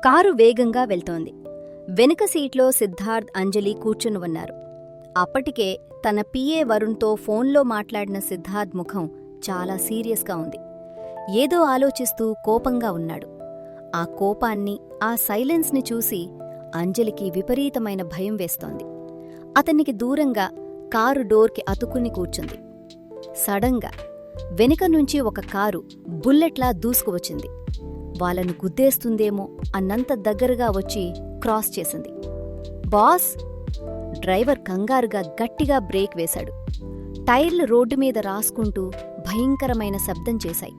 Car వేగంగా వెళ్తోంది. వెనుక సీట్లో సిద్ధార్థ్, అంజలి కూర్చుని ఉన్నారు. అప్పటికే తన పిఏ వరుణ్తో ఫోన్లో మాట్లాడిన సిద్ధార్థ్ ముఖం చాలా సీరియస్గా ఉంది. ఏదో ఆలోచిస్తూ కోపంగా ఉన్నాడు. ఆ కోపాన్ని, ఆ సైలెన్స్ని చూసి అంజలికి విపరీతమైన భయం వేస్తోంది. అతనికి దూరంగా కారు డోర్కి అతుక్కుని కూర్చుంది. సడన్గా వెనుక నుంచి ఒక కారు బుల్లెట్లా దూసుకువచ్చింది. వాళ్ళను గుద్దేస్తుందేమో అన్నంత దగ్గరగా వచ్చి క్రాస్ చేసింది. బాస్! డ్రైవర్ కంగారుగా గట్టిగా బ్రేక్ వేశాడు. టైర్లు రోడ్డు మీద రాసుకుంటూ భయంకరమైన శబ్దం చేశాయి.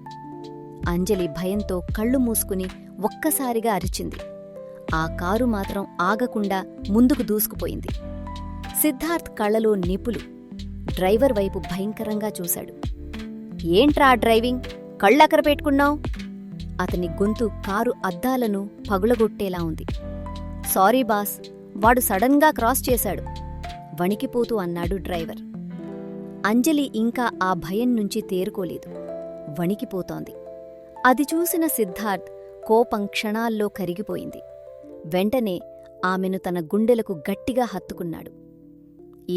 అంజలి భయంతో కళ్ళు మూసుకుని ఒక్కసారిగా అరిచింది. ఆ కారు మాత్రం ఆగకుండా ముందుకు దూసుకుపోయింది. సిద్ధార్థ్ కళ్ళలో నిపులు. డ్రైవర్ వైపు భయంకరంగా చూశాడు. ఏంట్రా డ్రైవింగ్, కళ్ళక్కర పెట్టుకున్నావు? అతని గొంతు కారు అద్దాలను పగులగొట్టేలా ఉంది. సారీ బాస్, వాడు సడన్గా క్రాస్ చేశాడు వణికిపోతూ అన్నాడు డ్రైవర్. అంజలి ఇంకా ఆ భయం నుంచి తేరుకోలేదు. వణికిపోతోంది. అది చూసిన సిద్ధార్థ్ కోపం క్షణాల్లో కరిగిపోయింది. వెంటనే ఆమెను తన గుండెలకు గట్టిగా హత్తుకున్నాడు.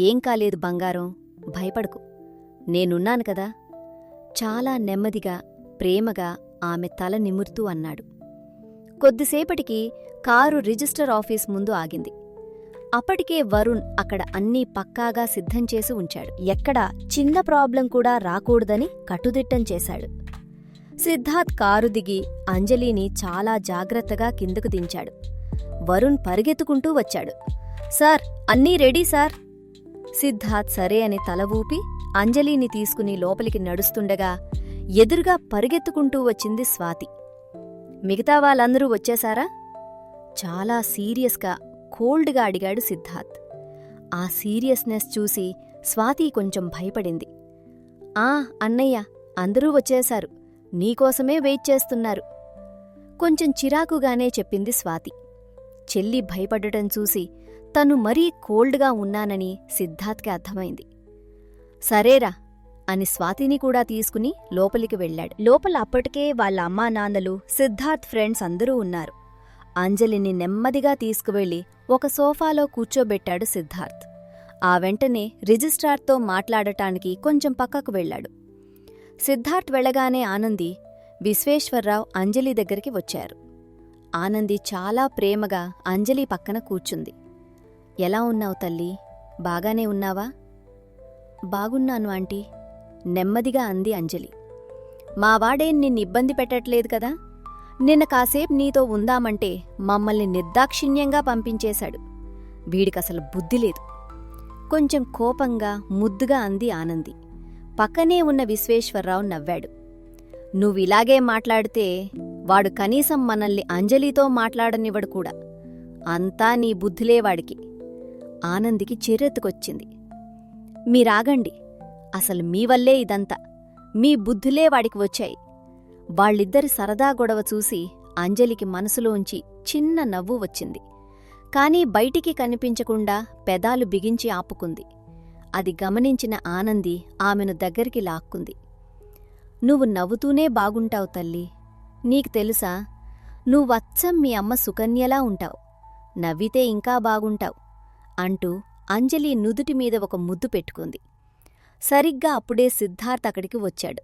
ఏం కాలేదు బంగారం, భయపడకు, నేనున్నాను కదా. చాలా నెమ్మదిగా, ప్రేమగా ఆమె తల నిమురుతూ అన్నాడు. కొద్దిసేపటికి కారు రిజిస్టర్ ఆఫీస్ ముందు ఆగింది. అప్పటికే వరుణ్ అక్కడ అన్నీ పక్కాగా సిద్ధం చేసి ఉంచాడు. ఎక్కడా చిన్న ప్రాబ్లం కూడా రాకూడదని కట్టుదిట్టం చేశాడు. సిద్ధార్థ్ కారు దిగి అంజలిని చాలా జాగ్రత్తగా కిందకు దించాడు. వరుణ్ పరిగెత్తుకుంటూ వచ్చాడు. సార్, అన్నీ రెడీ సార్. సిద్ధార్థ్ సరే అని తల ఊపి అంజలిని తీసుకుని లోపలికి నడుస్తుండగా ఎదురుగా పరిగెత్తుకుంటూ వచ్చింది స్వాతి. మిగతా వాళ్ళందరూ వచ్చేశారా? చాలా సీరియస్గా, కోల్డ్గా అడిగాడు సిద్ధార్థ్. ఆ సీరియస్నెస్ చూసి స్వాతి కొంచెం భయపడింది. అన్నయ్య, అందరూ వచ్చేశారు, నీకోసమే వెయిట్ చేస్తున్నారు. కొంచెం చిరాకుగానే చెప్పింది స్వాతి. చెల్లి భయపడటం చూసి తను మరీ కోల్డ్గా ఉన్నానని సిద్ధార్థ్కి అర్థమైంది. సరేరా అని స్వాతిని కూడా తీసుకుని లోపలికి వెళ్లాడు. లోపల అప్పటికే వాళ్ళ అమ్మా నాన్నలు, సిద్ధార్థ్ ఫ్రెండ్స్ అందరూ ఉన్నారు. అంజలిని నెమ్మదిగా తీసుకువెళ్లి ఒక సోఫాలో కూర్చోబెట్టాడు సిద్ధార్థ్. ఆ వెంటనే రిజిస్ట్రార్తో మాట్లాడటానికి కొంచెం పక్కకు వెళ్లాడు. సిద్ధార్థ్ వెళ్లగానే ఆనంది, విశ్వేశ్వరరావు అంజలి దగ్గరికి వచ్చారు. ఆనంది చాలా ప్రేమగా అంజలి పక్కన కూర్చుంది. ఎలా ఉన్నావు తల్లి, బాగానే ఉన్నావా? బాగున్నాను ఆంటీ, నెమ్మదిగా అంది అంజలి. మావాడేం నిన్నిబ్బంది పెట్టట్లేదు కదా? నిన్న కాసేపు నీతో ఉందామంటే మమ్మల్ని నిర్దాక్షిణ్యంగా పంపించేశాడు. వీడికసలు బుద్ధిలేదు. కొంచెం కోపంగా, ముద్దుగా అంది ఆనంది. పక్కనే ఉన్న విశ్వేశ్వరరావు నవ్వాడు. నువ్విలాగే మాట్లాడితే వాడు కనీసం మనల్ని అంజలితో మాట్లాడనివ్వడు కూడా. అంతా నీ బుద్ధిలే వాడికి. ఆనందికి చిర్రెత్తుకొచ్చింది. మీరాగండి, అసలు మీ వల్లే ఇదంతా. మీ బుద్ధులే వాడికి వచ్చాయి. వాళ్ళిద్దరి సరదా గొడవ చూసి అంజలికి మనసులోంచి చిన్న నవ్వు వచ్చింది. కాని బయటికి కనిపించకుండా పెదాలు బిగించి ఆపుకుంది. అది గమనించిన ఆనంది ఆమెను దగ్గరికి లాక్కుంది. నువ్వు నవ్వుతూనే బాగుంటావు తల్లి. నీకు తెలుసా, నువ్వచ్చం మీ అమ్మ సుకన్యలా ఉంటావు. నవ్వితే ఇంకా బాగుంటావు అంటూ అంజలి నుదుటి మీద ఒక ముద్దు పెట్టుకుంది. సరిగ్గా అప్పుడే సిద్ధార్థ్ అక్కడికి వచ్చాడు.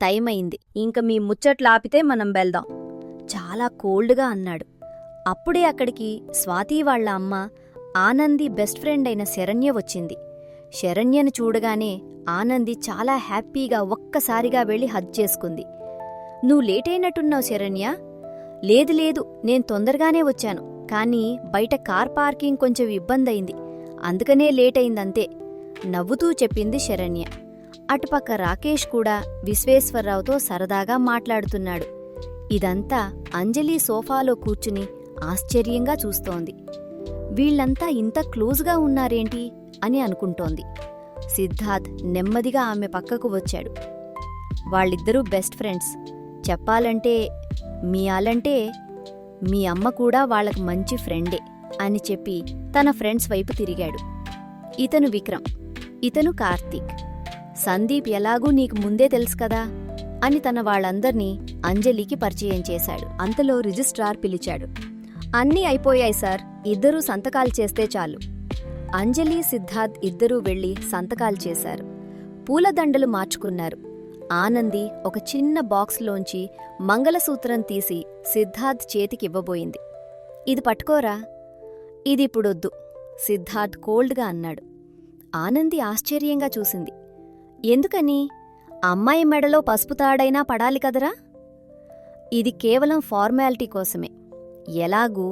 టైమయింది, ఇంక మీ ముచ్చట్లాపితే మనం వెళ్దాం, చాలా కోల్డ్గా అన్నాడు. అప్పుడే అక్కడికి స్వాతి వాళ్ల అమ్మ, ఆనంది బెస్ట్ ఫ్రెండ్ అయిన శరణ్య వచ్చింది. శరణ్యను చూడగానే ఆనంది చాలా హ్యాపీగా ఒక్కసారిగా వెళ్లి హగ్ చేసుకుంది. నువ్వు లేటైనట్టున్నావు శరణ్య. లేదు లేదు, నేను తొందరగానే వచ్చాను, కానీ బయట కార్ పార్కింగ్ కొంచెం ఇబ్బందయింది, అందుకనే లేటయిందంతే నవ్వుతూ చెప్పింది శరణ్య. అటుపక్క రాకేష్ కూడా విశ్వేశ్వరరావుతో సరదాగా మాట్లాడుతున్నాడు. ఇదంతా అంజలి సోఫాలో కూర్చుని ఆశ్చర్యంగా చూస్తోంది. వీళ్లంతా ఇంత క్లోజ్గా ఉన్నారేంటి అని అనుకుంటోంది. సిద్ధార్థ్ నెమ్మదిగా ఆమె పక్కకు వచ్చాడు. వాళ్ళిద్దరూ బెస్ట్ ఫ్రెండ్స్. చెప్పాలంటే మీ అమ్మ కూడా వాళ్లకు మంచి ఫ్రెండే అని చెప్పి తన ఫ్రెండ్స్ వైపు తిరిగాడు. ఇతను విక్రమ్, ఇతను కార్తీక్. సందీప్ ఎలాగూ నీకు ముందే తెలుసు కదా అని తన వాళ్ళందర్నీ అంజలికి పరిచయం చేశాడు. అంతలో రిజిస్ట్రార్ పిలిచాడు. అన్నీ అయిపోయాయి సార్, ఇద్దరూ సంతకాలు చేస్తే చాలు. అంజలి, సిద్ధార్థ్ ఇద్దరూ వెళ్లి సంతకాలు చేశారు. పూలదండలు మార్చుకున్నారు. ఆనంది ఒక చిన్న బాక్స్లోంచి మంగళసూత్రం తీసి సిద్ధార్థ్ చేతికివ్వబోయింది. ఇది పట్టుకోరా. ఇదిప్పుడొద్దు, సిద్ధార్థ్ కోల్డ్గా అన్నాడు. ఆనంది ఆశ్చర్యంగా చూసింది. ఎందుకని? అమ్మాయి మెడలో పసుపు తాడైనా పడాలి కదరా. ఇది కేవలం ఫార్మాలిటీ కోసమే. ఎలాగూ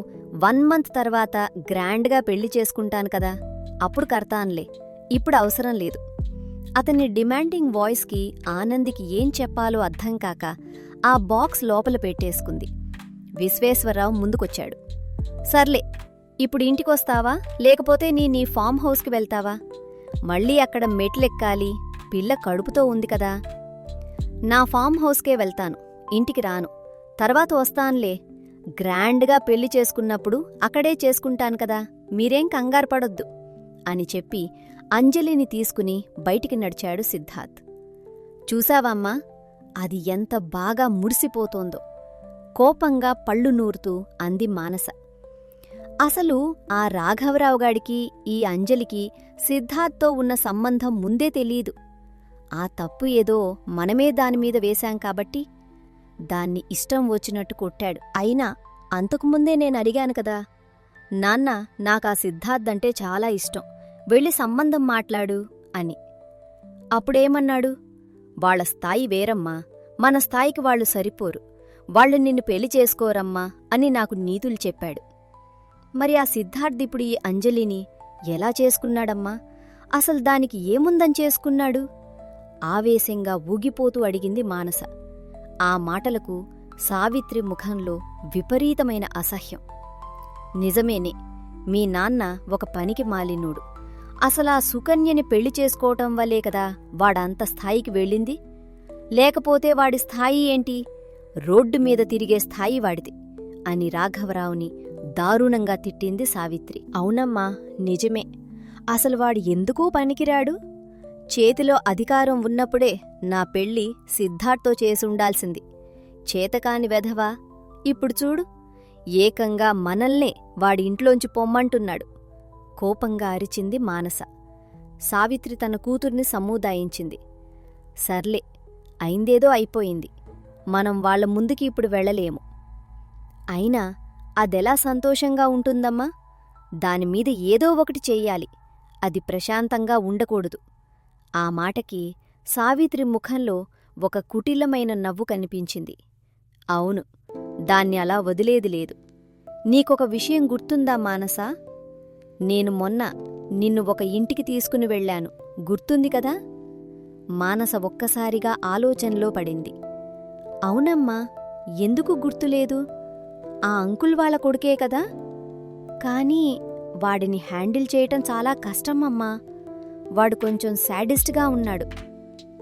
1 మంత్ తర్వాత గ్రాండ్గా పెళ్లి చేసుకుంటాను కదా, అప్పుడు కర్తాన్లే, ఇప్పుడు అవసరం లేదు. అతని డిమాండింగ్ వాయిస్కి ఆనందికి ఏం చెప్పాలో అర్థం కాక ఆ బాక్స్ లోపల పెట్టేసుకుంది. విశ్వేశ్వరరావు ముందుకొచ్చాడు. సర్లే, ఇప్పుడు ఇంటికొస్తావా, లేకపోతే నీ ఫామ్ హౌస్కి వెళ్తావా? మళ్ళీ అక్కడ మెట్లెక్కాలి, పిల్ల కడుపుతో ఉంది కదా. నా ఫామ్ హౌస్కే వెళ్తాను, ఇంటికి రాను. తర్వాత వస్తాన్లే. గ్రాండ్గా పెళ్లి చేసుకున్నప్పుడు అక్కడే చేసుకుంటాను కదా, మీరేం కంగారు పడొద్దు అని చెప్పి అంజలిని తీసుకుని బయటికి నడిచాడు సిద్ధార్థ్. చూసావమ్మా, అది ఎంత బాగా మురిసిపోతోందో, కోపంగా పళ్ళు నూరుతూ అంది మానస. అసలు ఆ రాఘవరావుగాడికి ఈ అంజలికి సిద్ధార్థ్తో ఉన్న సంబంధం ముందే తెలీదు. ఆ తప్పు ఏదో మనమే దానిమీద వేశాం కాబట్టి దాన్ని ఇష్టం వచ్చినట్టు కొట్టాడు. అయినా అంతకుముందే నేనడిగాను కదా, నాన్న, నాకా సిద్ధార్థ్ అంటే చాలా ఇష్టం, వెళ్ళి సంబంధం మాట్లాడు అని. అప్పుడేమన్నాడు? వాళ్ల స్థాయి వేరమ్మా, మన స్థాయికి వాళ్లు సరిపోరు, వాళ్ళు నిన్ను పెళ్లి చేసుకోరమ్మా అని నాకు నీతులు చెప్పాడు. మరి ఆ సిద్ధార్థ్ ఇప్పుడు ఈ అంజలిని ఎలా చేసుకున్నాడమ్మా? అసలు దానికి ఏముందని చేసుకున్నాడు? ఆవేశంగా ఊగిపోతూ అడిగింది మానస. ఆ మాటలకు సావిత్రి ముఖంలో విపరీతమైన అసహ్యం. నిజమేనే, మీ నాన్న ఒక పనికి మాలినోడు. అసలా సుకన్యని పెళ్లి చేసుకోవటం వల్లే కదా వాడంత స్థాయికి వెళ్ళింది. లేకపోతే వాడి స్థాయి ఏంటి? రోడ్డు మీద తిరిగే స్థాయి వాడిది అని రాఘవరావుని దారుణంగా తిట్టింది సావిత్రి. అవునమ్మా, నిజమే. అసలు వాడు ఎందుకూ పనికిరాడు. చేతిలో అధికారం ఉన్నప్పుడే నా పెళ్లి సిద్ధార్థ్తో చేసుండాల్సింది. చేతకాని వెధవా, ఇప్పుడు చూడు, ఏకంగా మనల్నే వాడి ఇంట్లోంచి పొమ్మంటున్నాడు. కోపంగా అరిచింది మానస. సావిత్రి తన కూతుర్ని సముదాయించింది. సర్లే, అయిందేదో అయిపోయింది. మనం వాళ్ల ముందుకి ఇప్పుడు వెళ్ళలేము. అయినా అదెలా సంతోషంగా ఉంటుందమ్మా? దానిమీద ఏదో ఒకటి చెయ్యాలి. అది ప్రశాంతంగా ఉండకూడదు. ఆ మాటకి సావిత్రి ముఖంలో ఒక కుటిలమైన నవ్వు కనిపించింది. అవును, దాన్ని అలా వదిలేది లేదు. నీకొక విషయం గుర్తుందా మానసా? నేను మొన్న నిన్ను ఒక ఇంటికి తీసుకుని వెళ్ళాను, గుర్తుంది కదా? మానస ఒక్కసారిగా ఆలోచనలో పడింది. అవునమ్మా, ఎందుకు గుర్తులేదు? ఆ అంకుల్ వాళ్ళ కొడుకే కదా. కానీ వాడిని హ్యాండిల్ చేయటం చాలా కష్టమమ్మా. వాడు కొంచెం శాడిస్ట్గా ఉన్నాడు,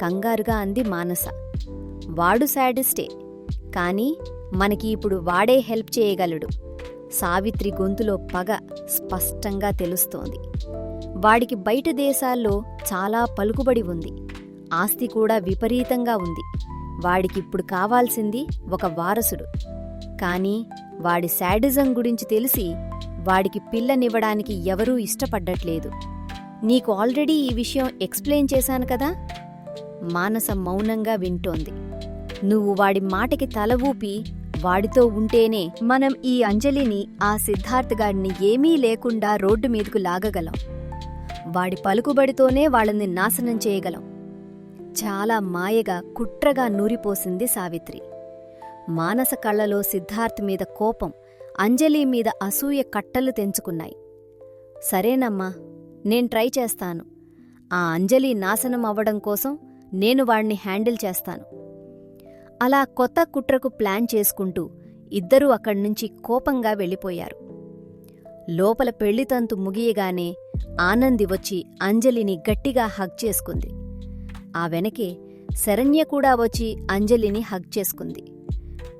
కంగారుగా అంది మానస. వాడు శాడిస్టే, కాని మనకి ఇప్పుడు వాడే హెల్ప్ చేయగలడు. సావిత్రి గొంతులో పగ స్పష్టంగా తెలుస్తోంది. వాడికి బయట దేశాల్లో చాలా పలుకుబడి ఉంది, ఆస్తి కూడా విపరీతంగా ఉంది. వాడికిప్పుడు కావాల్సింది ఒక వారసుడు. కాని వాడి శాడిజం గురించి తెలిసి వాడికి పిల్లనివ్వడానికి ఎవరూ ఇష్టపడ్డట్లేదు. నీకు ఆల్రెడీ ఈ విషయం ఎక్స్ప్లెయిన్ చేశాను కదా. మానస మౌనంగా వింటోంది. నువ్వు వాడి మాటకి తల ఊపి వాడితో ఉంటేనే మనం ఈ అంజలిని, ఆ సిద్ధార్థ్ గాడిని ఏమీ లేకుండా రోడ్డు మీదకు లాగగలం. వాడి పలుకుబడితోనే వాళ్ళని నాశనం చేయగలం. చాలా మాయగా, కుట్రగా నూరిపోసింది సావిత్రి. మానస కళ్లలో సిద్ధార్థ్ మీద కోపం, అంజలి మీద అసూయ కట్టలు తెంచుకున్నాయి. సరేనమ్మా, నేను ట్రై చేస్తాను. ఆ అంజలి నాశనం అవ్వడం కోసం నేను వాణ్ణి హ్యాండిల్ చేస్తాను. అలా కొత్త కుట్రకు ప్లాన్ చేసుకుంటూ ఇద్దరూ అక్కడ్నుంచి కోపంగా వెళ్ళిపోయారు. లోపల పెళ్లితంతు ముగియగానే ఆనంది వచ్చి అంజలిని గట్టిగా హగ్ చేసుకుంది. ఆ వెనకే శరణ్య కూడా వచ్చి అంజలిని హగ్ చేసుకుంది.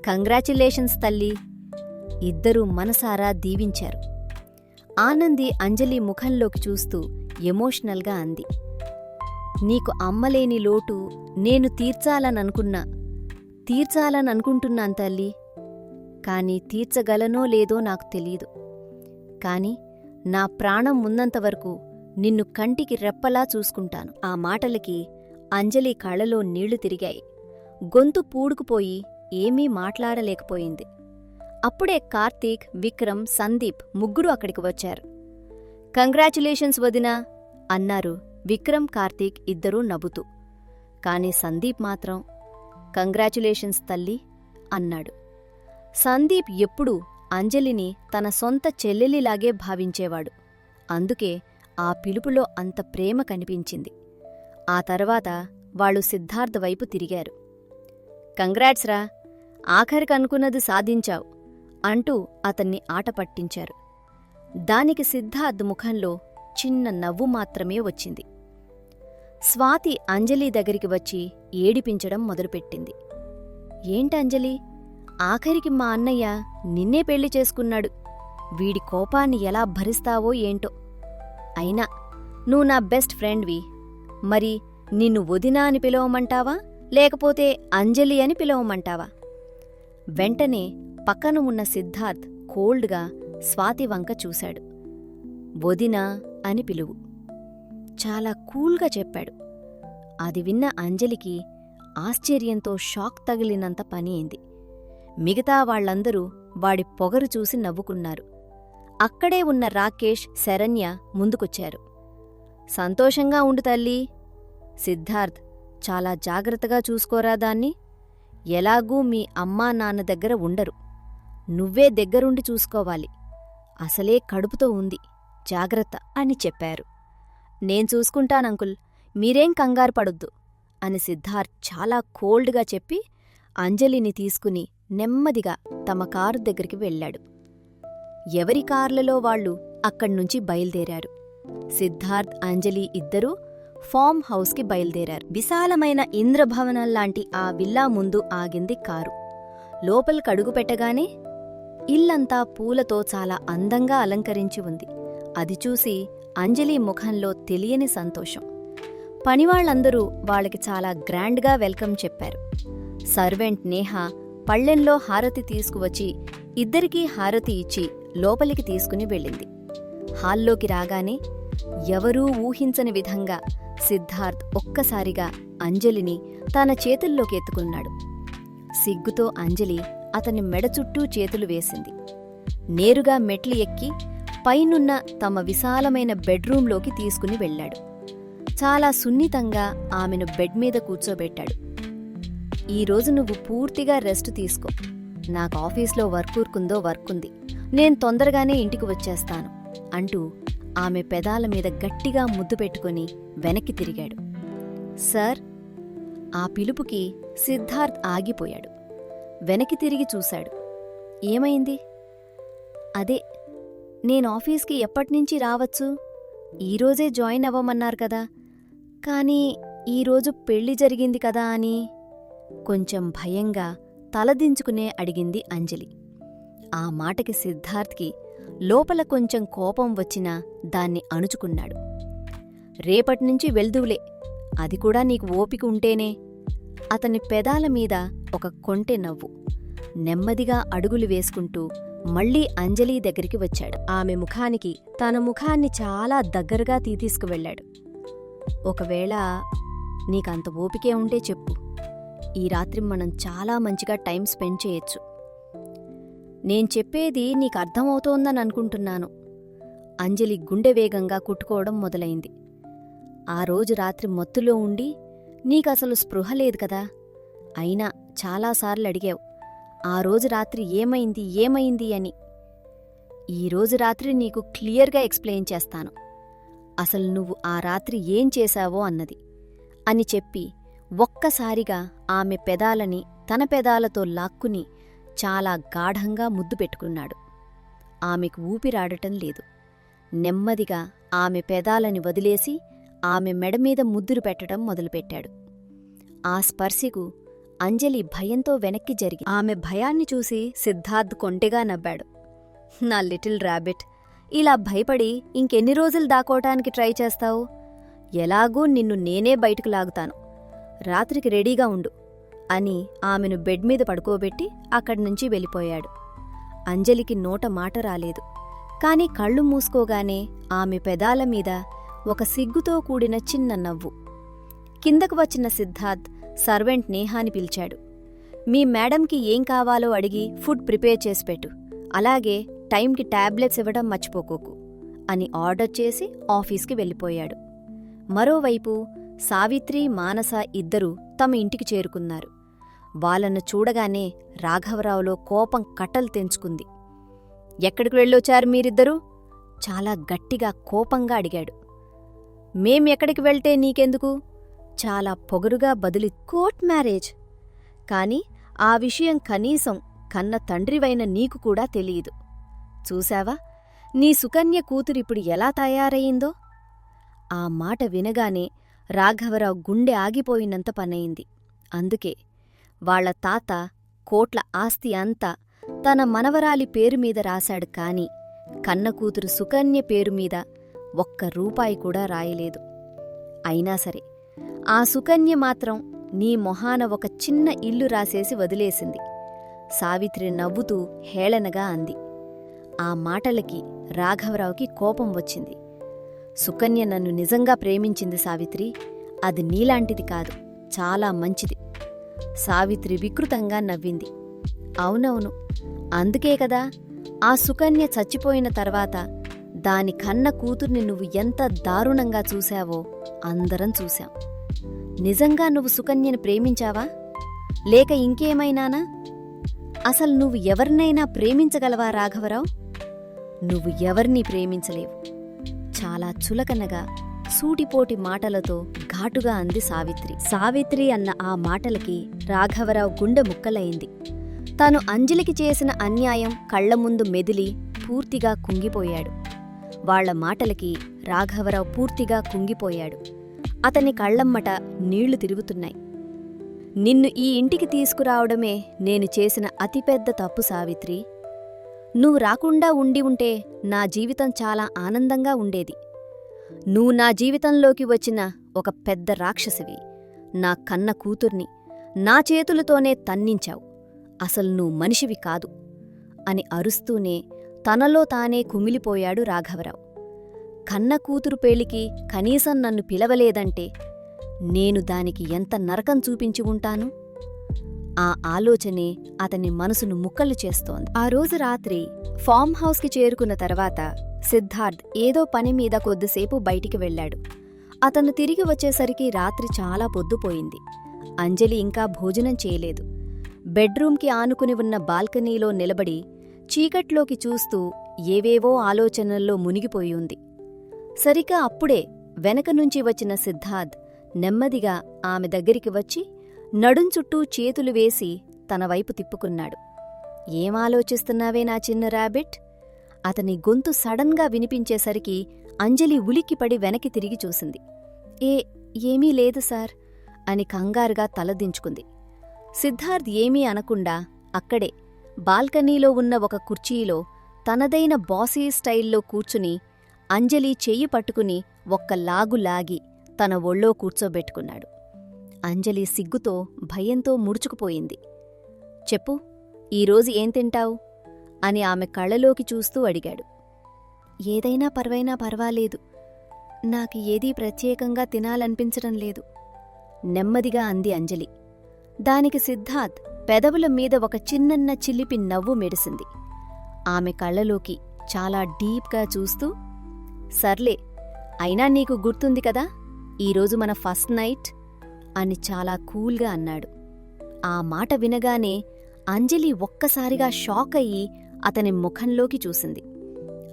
కంగ్రాచ్యులేషన్స్ తల్లి, ఇద్దరూ మనసారా దీవించారు. ఆనంది అంజలి ముఖంలోకి చూస్తూ ఎమోషనల్గా అంది, నీకు అమ్మలేని లోటు నేను తీర్చాలననుకున్నా, తీర్చాలననుకుంటున్నాను తల్లి. కాని తీర్చగలనో లేదో నాకు తెలీదు. కాని నా ప్రాణం ఉన్నంతవరకు నిన్ను కంటికి రెప్పలా చూసుకుంటాను. ఆ మాటలకి అంజలి కళ్ళలో నీళ్లు తిరిగాయి. గొంతు పూడుకుపోయి ఏమీ మాట్లాడలేకపోయింది. అప్పుడే కార్తీక్, విక్రమ్, సందీప్ ముగ్గురు అక్కడికి వచ్చారు. కంగ్రాచ్యులేషన్స్ వదినా అన్నారు విక్రమ్, కార్తీక్ ఇద్దరూ నవ్వుతూ. కాని సందీప్ మాత్రం కంగ్రాచ్యులేషన్స్ తల్లి అన్నాడు. సందీప్ ఎప్పుడూ అంజలిని తన సొంత చెల్లెలిలాగే భావించేవాడు. అందుకే ఆ పిలుపులో అంత ప్రేమ కనిపించింది. ఆ తర్వాత వాళ్ళు సిద్ధార్థ్ వైపు తిరిగారు. కంగ్రాట్స్ రా, ఆఖరికనుకున్నది సాధించావు అంటూ అతన్ని ఆట పట్టించారు. దానికి సిద్ధార్థ్ ముఖంలో చిన్న నవ్వు మాత్రమే వచ్చింది. స్వాతి అంజలి దగ్గరికి వచ్చి ఏడిపించడం మొదలుపెట్టింది. ఏంటంజలి, ఆఖరికి మా అన్నయ్య నిన్నే పెళ్లి చేసుకున్నాడు. వీడి కోపాన్ని ఎలా భరిస్తావో ఏంటో. అయినా నువ్వు నా బెస్ట్ ఫ్రెండ్వి. మరి నిన్ను వదినా అని పిలవమంటావా, లేకపోతే అంజలి అని పిలవమంటావా? వెంటనే పక్కన ఉన్న సిద్ధార్థ్ కోల్డ్గా స్వాతి వంక చూశాడు. వదినా అని పిలువు, చాలా కూల్గా చెప్పాడు. అది విన్న అంజలికి ఆశ్చర్యంతో షాక్ తగిలినంత పని అయింది. మిగతా వాళ్లందరూ వాడి పొగరు చూసి నవ్వుకున్నారు. అక్కడే ఉన్న రాకేష్, శరణ్య ముందుకొచ్చారు. సంతోషంగా ఉండు తల్లీ. సిద్ధార్థ్, చాలా జాగ్రత్తగా చూసుకోరా దాన్ని. ఎలాగూ మీ అమ్మా నాన్న దగ్గర ఉండరు. నువ్వే దగ్గరుండి చూసుకోవాలి. అసలే కడుపుతో ఉంది, జాగ్రత్త అని చెప్పారు. నేను చూసుకుంటానంకుల్, మీరేం కంగారు పడొద్దు అని సిద్ధార్థ్ చాలా కోల్డ్గా చెప్పి అంజలిని తీసుకుని నెమ్మదిగా తమ కారు దగ్గరికి వెళ్లాడు. ఎవరి కార్లలో వాళ్లు అక్కడ్నుంచి బయల్దేరారు. సిద్ధార్థ్, అంజలి ఇద్దరూ ఫామ్ హౌస్కి బయల్దేరారు. విశాలమైన ఇంద్రభవనంలాంటి ఆ విల్లా ముందు ఆగింది కారు. లోపలికడుగుపెట్టగానే ఇల్లంతా పూలతో చాలా అందంగా అలంకరించి ఉంది. అది చూసి అంజలి ముఖంలో తెలియని సంతోషం. పనివాళ్లందరూ వాళ్ళకి చాలా గ్రాండ్గా వెల్కమ్ చెప్పారు. సర్వెంట్ నేహ పళ్ళెంలో హారతి తీసుకువచ్చి ఇద్దరికీ హారతి ఇచ్చి లోపలికి తీసుకుని వెళ్ళింది. హాల్లోకి రాగానే ఎవరూ ఊహించని విధంగా సిద్ధార్థ్ ఒక్కసారిగా అంజలిని తన చేతుల్లోకి ఎత్తుకున్నాడు. సిగ్గుతో అంజలి అతని మెడ చుట్టూ చేతులు వేసింది. నేరుగా మెట్లు ఎక్కి పైనున్న తమ విశాలమైన బెడ్రూంలోకి తీసుకుని వెళ్ళాడు. చాలా సున్నితంగా ఆమెను బెడ్ మీద కూర్చోబెట్టాడు. ఈరోజు నువ్వు పూర్తిగా రెస్ట్ తీసుకో. నాకు ఆఫీస్లో వర్కుందో వర్కుంది. నేను తొందరగానే ఇంటికి వచ్చేస్తాను అంటూ ఆమె పెదాల మీద గట్టిగా ముద్దు పెట్టుకుని వెనక్కి తిరిగాడు. సార్, ఆ పిలుపుకి సిద్ధార్థ్ ఆగిపోయాడు. వెనక్కి తిరిగి చూశాడు. ఏమైంది? అదే, నేను ఆఫీస్కి ఎప్పటినుంచి రావచ్చు? ఈరోజే జాయిన్ అవ్వమన్నారు కదా, కానీ ఈరోజు పెళ్లి జరిగింది కదా అని కొంచెం భయంగా తలదించుకునే అడిగింది అంజలి. ఆ మాటకి సిద్ధార్థ్కి లోపల కొంచెం కోపం వచ్చినా దాన్ని అణుచుకున్నాడు. రేపటినుంచి వెళ్దువులే, అది కూడా నీకు ఓపిక ఉంటేనే. అతని పెదాల మీద ఒక కొంటె నవ్వు. నెమ్మదిగా అడుగులు వేసుకుంటూ మళ్లీ అంజలి దగ్గరికి వచ్చాడు. ఆమె ముఖానికి తన ముఖాన్ని చాలా దగ్గరగా తీసుకువెళ్లాడు. ఒకవేళ నీకంత ఓపికే ఉంటే చెప్పు. ఈ రాత్రి మనం చాలా మంచిగా టైం స్పెండ్ చేయొచ్చు. నేను చెప్పేది నీకు అర్థమవుతోందని అనుకుంటున్నాను. అంజలి గుండె వేగంగా కుట్టుకోవడం మొదలైంది. ఆ రోజు రాత్రి మత్తులో ఉండి నీకసలు స్పృహ లేదు కదా. అయినా చాలాసార్లు అడిగావు, ఆ రోజు రాత్రి ఏమైంది అని. ఈరోజు రాత్రి నీకు క్లియర్గా ఎక్స్ప్లెయిన్ చేస్తాను, అసలు నువ్వు ఆ రాత్రి ఏం చేశావో అన్నది అని చెప్పి ఒక్కసారిగా ఆమె పెదాలని తన పెదాలతో లాక్కుని చాలా గాఢంగా ముద్దు పెట్టుకున్నాడు. ఆమెకు ఊపిరాడటం లేదు. నెమ్మదిగా ఆమె పెదాలని వదిలేసి ఆమె మెడమీద ముద్దులు పెట్టడం మొదలుపెట్టాడు. ఆ స్పర్శకు అంజలి భయంతో వెనక్కి జరిగి ఆమె భయాన్ని చూసి సిద్ధార్థ్ కొంటెగా నవ్వాడు. నా లిటిల్ ర్యాబిట్, ఇలా భయపడి ఇంకెన్ని రోజులు దాక్కోటానికి ట్రై చేస్తావు? ఎలాగూ నిన్ను నేనే బయటకు లాగుతాను. రాత్రికి రెడీగా ఉండు అని ఆమెను బెడ్ మీద పడుకోబెట్టి అక్కడ్నుంచి వెళ్ళిపోయాడు. అంజలికి నోట మాట రాలేదు. కాని కళ్ళు మూసుకోగానే ఆమె పెదాల మీద ఒక సిగ్గుతో కూడిన చిన్న నవ్వు. కిందకు వచ్చిన సిద్ధార్థ్ సర్వెంట్ నేహాని పిలిచాడు. మీ మేడంకి ఏం కావాలో అడిగి ఫుడ్ ప్రిపేర్ చేసిపెట్టు, అలాగే టైంకి టాబ్లెట్స్ ఇవ్వడం మర్చిపోకోకు అని ఆర్డర్ చేసి ఆఫీస్కి వెళ్ళిపోయాడు. మరోవైపు సావిత్రి, మానస ఇద్దరూ తమ ఇంటికి చేరుకున్నారు. వాళ్ళను చూడగానే రాఘవరావులో కోపం కట్టలు తెంచుకుంది. ఎక్కడికి వెళ్ళొచ్చారు మీరిద్దరూ? చాలా గట్టిగా కోపంగా అడిగాడు. మేం ఎక్కడికి వెళ్తే నీకెందుకు? చాలా పొగరుగా బదిలి. Court marriage. కాని ఆ విషయం కనీసం కన్న తండ్రివైన నీకు కూడా తెలియదు. చూశావా నీ సుకన్య కూతురిప్పుడు ఎలా తయారయిందో? ఆ మాట వినగానే రాఘవరావు గుండె ఆగిపోయినంత పనయింది. అందుకే వాళ్ల తాత కోట్ల ఆస్తి అంతా తన మనవరాలి పేరుమీద రాశాడు. కాని కన్నకూతురు సుకన్య పేరుమీద ఒక్క రూపాయి కూడా రాయలేదు. అయినా సరే ఆ సుకన్య మాత్రం నీ మొహాన ఒక చిన్న ఇల్లు రాసేసి వదిలేసింది. సావిత్రి నవ్వుతూ హేళనగా అంది. ఆ మాటలకి రాఘవరావుకి కోపం వచ్చింది. సుకన్య నన్ను నిజంగా ప్రేమించింది సావిత్రి. అది నీలాంటిది కాదు, చాలా మంచిది. సావిత్రి వికృతంగా నవ్వింది. అవునవును, అందుకే కదా ఆ సుకన్య చచ్చిపోయిన తర్వాత దాని కన్న కూతుర్ని నువ్వు ఎంత దారుణంగా చూశావో అందరం చూశాం. నిజంగా నువ్వు సుకన్యను ప్రేమించావా, లేక ఇంకేమైనానా? అసలు నువ్వు ఎవరినైనా ప్రేమించగలవా రాఘవరావు? నువ్వు ఎవరినీ ప్రేమించలేవు. చాలా చులకనగా సూటిపోటి మాటలతో ఘాటుగా అంది సావిత్రి. సావిత్రి అన్న ఆ మాటలకి రాఘవరావు గుండె ముక్కలయింది. తాను అంజలికి చేసిన అన్యాయం కళ్లముందు మెదిలి పూర్తిగా కుంగిపోయాడు. వాళ్ల మాటలకి రాఘవరావు పూర్తిగా కుంగిపోయాడు. అతని కళ్లమ్మట నీళ్లు తిరుగుతున్నాయి. నిన్ను ఈ ఇంటికి తీసుకురావడమే నేను చేసిన అతిపెద్ద తప్పు సావిత్రి. నువ్వు రాకుండా ఉండి ఉంటే నా జీవితం చాలా ఆనందంగా ఉండేది. నువ్వు నా జీవితంలోకి వచ్చిన ఒక పెద్ద రాక్షసివి. నా కన్న కూతుర్ని నా చేతులతోనే తన్నించావు. అసలు నువ్వు మనిషివి కాదు అని అరుస్తూనే తనలో తానే కుమిలిపోయాడు రాఘవరావు. కన్న కూతురు పెళ్లికి కనీసం నన్ను పిలవలేదంటే నేను దానికి ఎంత నరకం చూపించి ఉంటాను? ఆ ఆలోచనే అతని మనసును ముక్కలు చేస్తోంది. ఆ రోజు రాత్రి ఫామ్ హౌస్కి చేరుకున్న తర్వాత సిద్ధార్థ్ ఏదో పనిమీద కొద్దిసేపు బయటికి వెళ్లాడు. అతను తిరిగి వచ్చేసరికి రాత్రి చాలా పొద్దుపోయింది. అంజలి ఇంకా భోజనం చేయలేదు. బెడ్రూంకి ఆనుకుని ఉన్న బాల్కనీలో నిలబడి చీకట్లోకి చూస్తూ ఏవేవో ఆలోచనల్లో మునిగిపోయి ఉంది. సరిగా అప్పుడే వెనకనుంచి వచ్చిన సిద్ధార్థ్ నెమ్మదిగా ఆమె దగ్గరికి వచ్చి నడుం చుట్టూ చేతులు వేసి తన వైపు తిప్పుకున్నాడు. ఏమాలోచిస్తున్నావే నా చిన్న ర్యాబిట్? అతని గొంతు సడన్గా వినిపించేసరికి అంజలి ఉలిక్కిపడి వెనక్కి తిరిగి చూసింది. ఏమీ లేదు సార్ అని కంగారుగా తలదించుకుంది. సిద్ధార్థ్ ఏమీ అనకుండా అక్కడే బాల్కనీలో ఉన్న ఒక కుర్చీలో తనదైన బాసీ స్టైల్లో కూర్చుని అంజలి చెయ్యి పట్టుకుని ఒక్క లాగు లాగి తన ఒళ్ళో కూర్చోబెట్టుకున్నాడు. అంజలి సిగ్గుతో భయంతో ముడుచుకుపోయింది. చెప్పు, ఈరోజు ఏం తింటావు అని ఆమె కళ్ళలోకి చూస్తూ అడిగాడు. ఏదైనా పర్వాలేదు, నాకు ఏదీ ప్రత్యేకంగా తినాలనిపించడం లేదు నెమ్మదిగా అంది అంజలి. దానికి సిద్ధార్థ్ పెదవుల మీద ఒక చిన్నన్న చిలిపి నవ్వు మెరిసింది. ఆమె కళ్ళలోకి చాలా డీప్గా చూస్తూ, సర్లే, అయినా నీకు గుర్తుంది కదా ఈరోజు మన ఫస్ట్ నైట్ అని చాలా కూల్గా అన్నాడు. ఆ మాట వినగానే అంజలి ఒక్కసారిగా షాక్ అయ్యి అతని ముఖంలోకి చూసింది.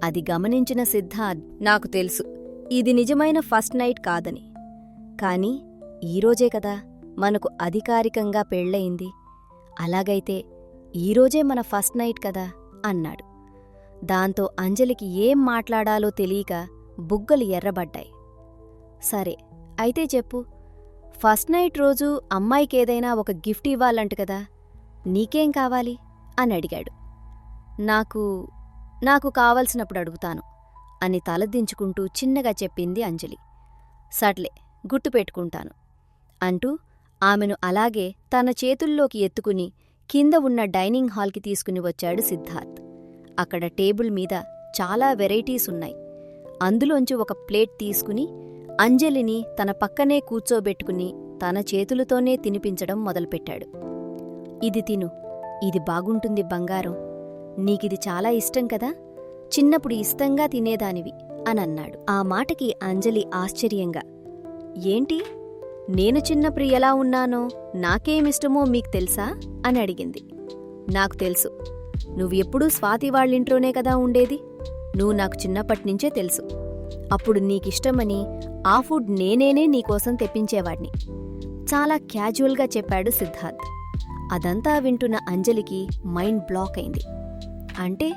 అది గమనించిన సిద్ధార్థ్, నాకు తెలుసు ఇది నిజమైన ఫస్ట్ నైట్ కాదని, కాని ఈరోజే కదా మనకు అధికారికంగా పెళ్ళయింది, అలాగైతే ఈరోజే మన ఫస్ట్ నైట్ కదా అన్నాడు. దాంతో అంజలికి ఏం మాట్లాడాలో తెలియక బుగ్గలు ఎర్రబడ్డాయి. సరే అయితే చెప్పు, ఫస్ట్ నైట్ రోజు అమ్మాయికేదైనా ఒక గిఫ్ట్ ఇవ్వాలంట కదా, నీకేం కావాలి అని అడిగాడు. నాకు కావలసినప్పుడు అడుగుతాను అని తలదించుకుంటూ చిన్నగా చెప్పింది అంజలి. సర్లే, గుర్తుపెట్టుకుంటాను అంటూ ఆమెను అలాగే తన చేతుల్లోకి ఎత్తుకుని కింద ఉన్న డైనింగ్ హాల్కి తీసుకుని వచ్చాడు సిద్ధార్థ్. అక్కడ టేబుల్ మీద చాలా వెరైటీస్ ఉన్నాయి. అందులోంచి ఒక ప్లేట్ తీసుకుని అంజలిని తన పక్కనే కూర్చోబెట్టుకుని తన చేతులతోనే తినిపించడం మొదలుపెట్టాడు. ఇది తిను, ఇది బాగుంటుంది బంగారం, నీకిది చాలా ఇష్టం కదా, చిన్నప్పుడు ఇష్టంగా తినేదానివి అనన్నాడు. ఆ మాటకి అంజలి ఆశ్చర్యంగా, ఏంటి, నేను చిన్నప్పుడు ఎలా ఉన్నానో నాకేమిష్టమో మీకు తెలుసా అని అడిగింది. నాకు తెలుసు, నువ్వు ఎప్పుడూ స్వాతి వాళ్ళింట్లోనే కదా ఉండేది, నువ్వు నాకు చిన్నప్పటినుంచే తెలుసు. అప్పుడు నీకిష్టమని ఆ ఫుడ్ నేనేనే నీకోసం తెప్పించేవాడ్ని, చాలా క్యాజువల్గా చెప్పాడు సిద్ధార్థ్. అదంతా వింటున్న అంజలికి మైండ్ బ్లాక్ అయింది. అంటే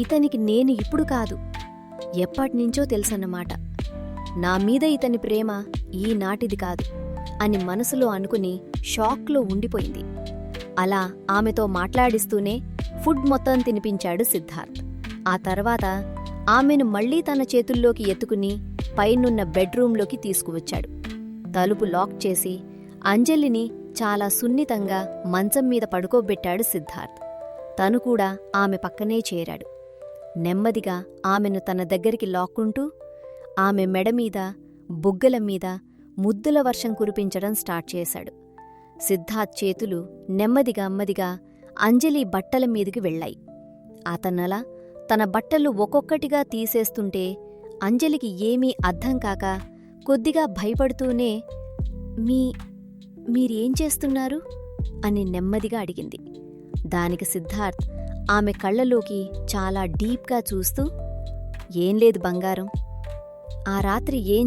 ఇతనికి నేను ఇప్పుడు కాదు, ఎప్పటినుంచో తెలుసన్నమాట. నా మీద ఇతని ప్రేమ ఈనాటిది కాదు అని మనసులో అనుకుని షాక్లో ఉండిపోయింది. అలా ఆమెతో మాట్లాడిస్తూనే ఫుడ్ మొత్తం తినిపించాడు సిద్ధార్థ్. ఆ తర్వాత ఆమెను మళ్లీ తన చేతుల్లోకి ఎత్తుకుని పైనున్న బెడ్రూంలోకి తీసుకువచ్చాడు. తలుపు లాక్ చేసి అంజలిని చాలా సున్నితంగా మంచం మీద పడుకోబెట్టాడు సిద్ధార్థ్. తను కూడా ఆమె పక్కనే చేరాడు. నెమ్మదిగా ఆమెను తన దగ్గరికి లాక్కుంటూ ఆమె మెడమీద, బుగ్గల మీద ముద్దుల వర్షం కురిపించడం స్టార్ట్ చేశాడు. సిద్ధార్థ్ చేతులు నెమ్మదిగా అంజలి బట్టల మీదికి వెళ్ళాయి. అతనలా తన బట్టలు ఒక్కొక్కటిగా తీసేస్తుంటే అంజలికి ఏమీ అర్థం కాక కొద్దిగా భయపడుతూనే మీరేం చేస్తున్నారు అని నెమ్మదిగా అడిగింది. దానికి సిద్ధార్థ్ ఆమె కళ్ళలోకి చాలా డీప్గా చూస్తూ, ఏం లేదు బంగారం, ఆ రాత్రి ఏం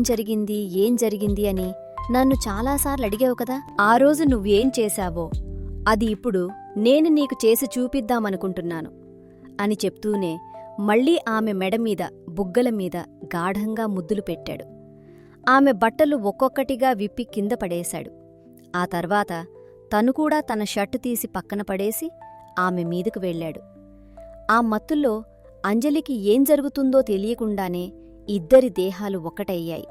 జరిగింది అని నన్ను చాలాసార్లు అడిగావు కదా, ఆ రోజు నువ్వేం చేశావో అది ఇప్పుడు నేను నీకు చేసి చూపిద్దామనుకుంటున్నాను అని చెప్తూనే మళ్లీ ఆమె మెడమీద, బుగ్గల మీద గాఢంగా ముద్దులు పెట్టాడు. ఆమె బట్టలు ఒక్కొక్కటిగా విప్పి కింద పడేశాడు. ఆ తర్వాత తను కూడా తన షర్టు తీసి పక్కన పడేసి ఆమె మీదకు వెళ్ళాడు. ఆ మత్తుల్లో అంజలికి ఏం జరుగుతుందో తెలియకుండానే ఇద్దరి దేహాలు ఒక్కటయ్యాయి.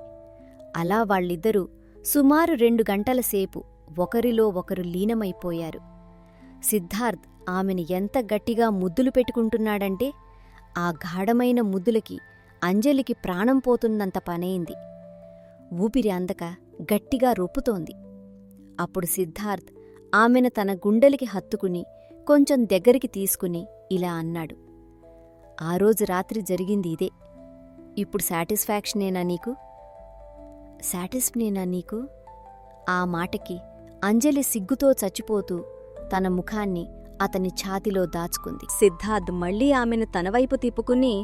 అలా వాళ్ళిద్దరూ సుమారు 2 గంటల సేపు ఒకరిలో ఒకరు లీనమైపోయారు. సిద్ధార్థ్ ఆమెను ఎంత గట్టిగా ముద్దులు పెట్టుకుంటున్నాడంటే ఆ గాఢమైన ముద్దులకి అంజలికి ప్రాణం పోతున్నంత పనైంది. ఊపిరి అందక గట్టిగా రొప్పుతోంది. అప్పుడు సిద్ధార్థ్ ఆమెను తన గుండెలకి హత్తుకుని కొంచెం దగ్గరికి తీసుకుని ఇలా అన్నాడు, ఆ రోజు రాత్రి జరిగింది ఇదే. ఇప్పుడు సాటిస్ఫాక్షనేనా నీకు? ఆ మాటకి అంజలి సిగ్గుతో చచ్చిపోతూ తన ముఖాన్ని అతని ఛాతిలో దాచుకుంది. సిద్ధార్థ్ మళ్లీ ఆమెను తనవైపు తిప్పుకుని,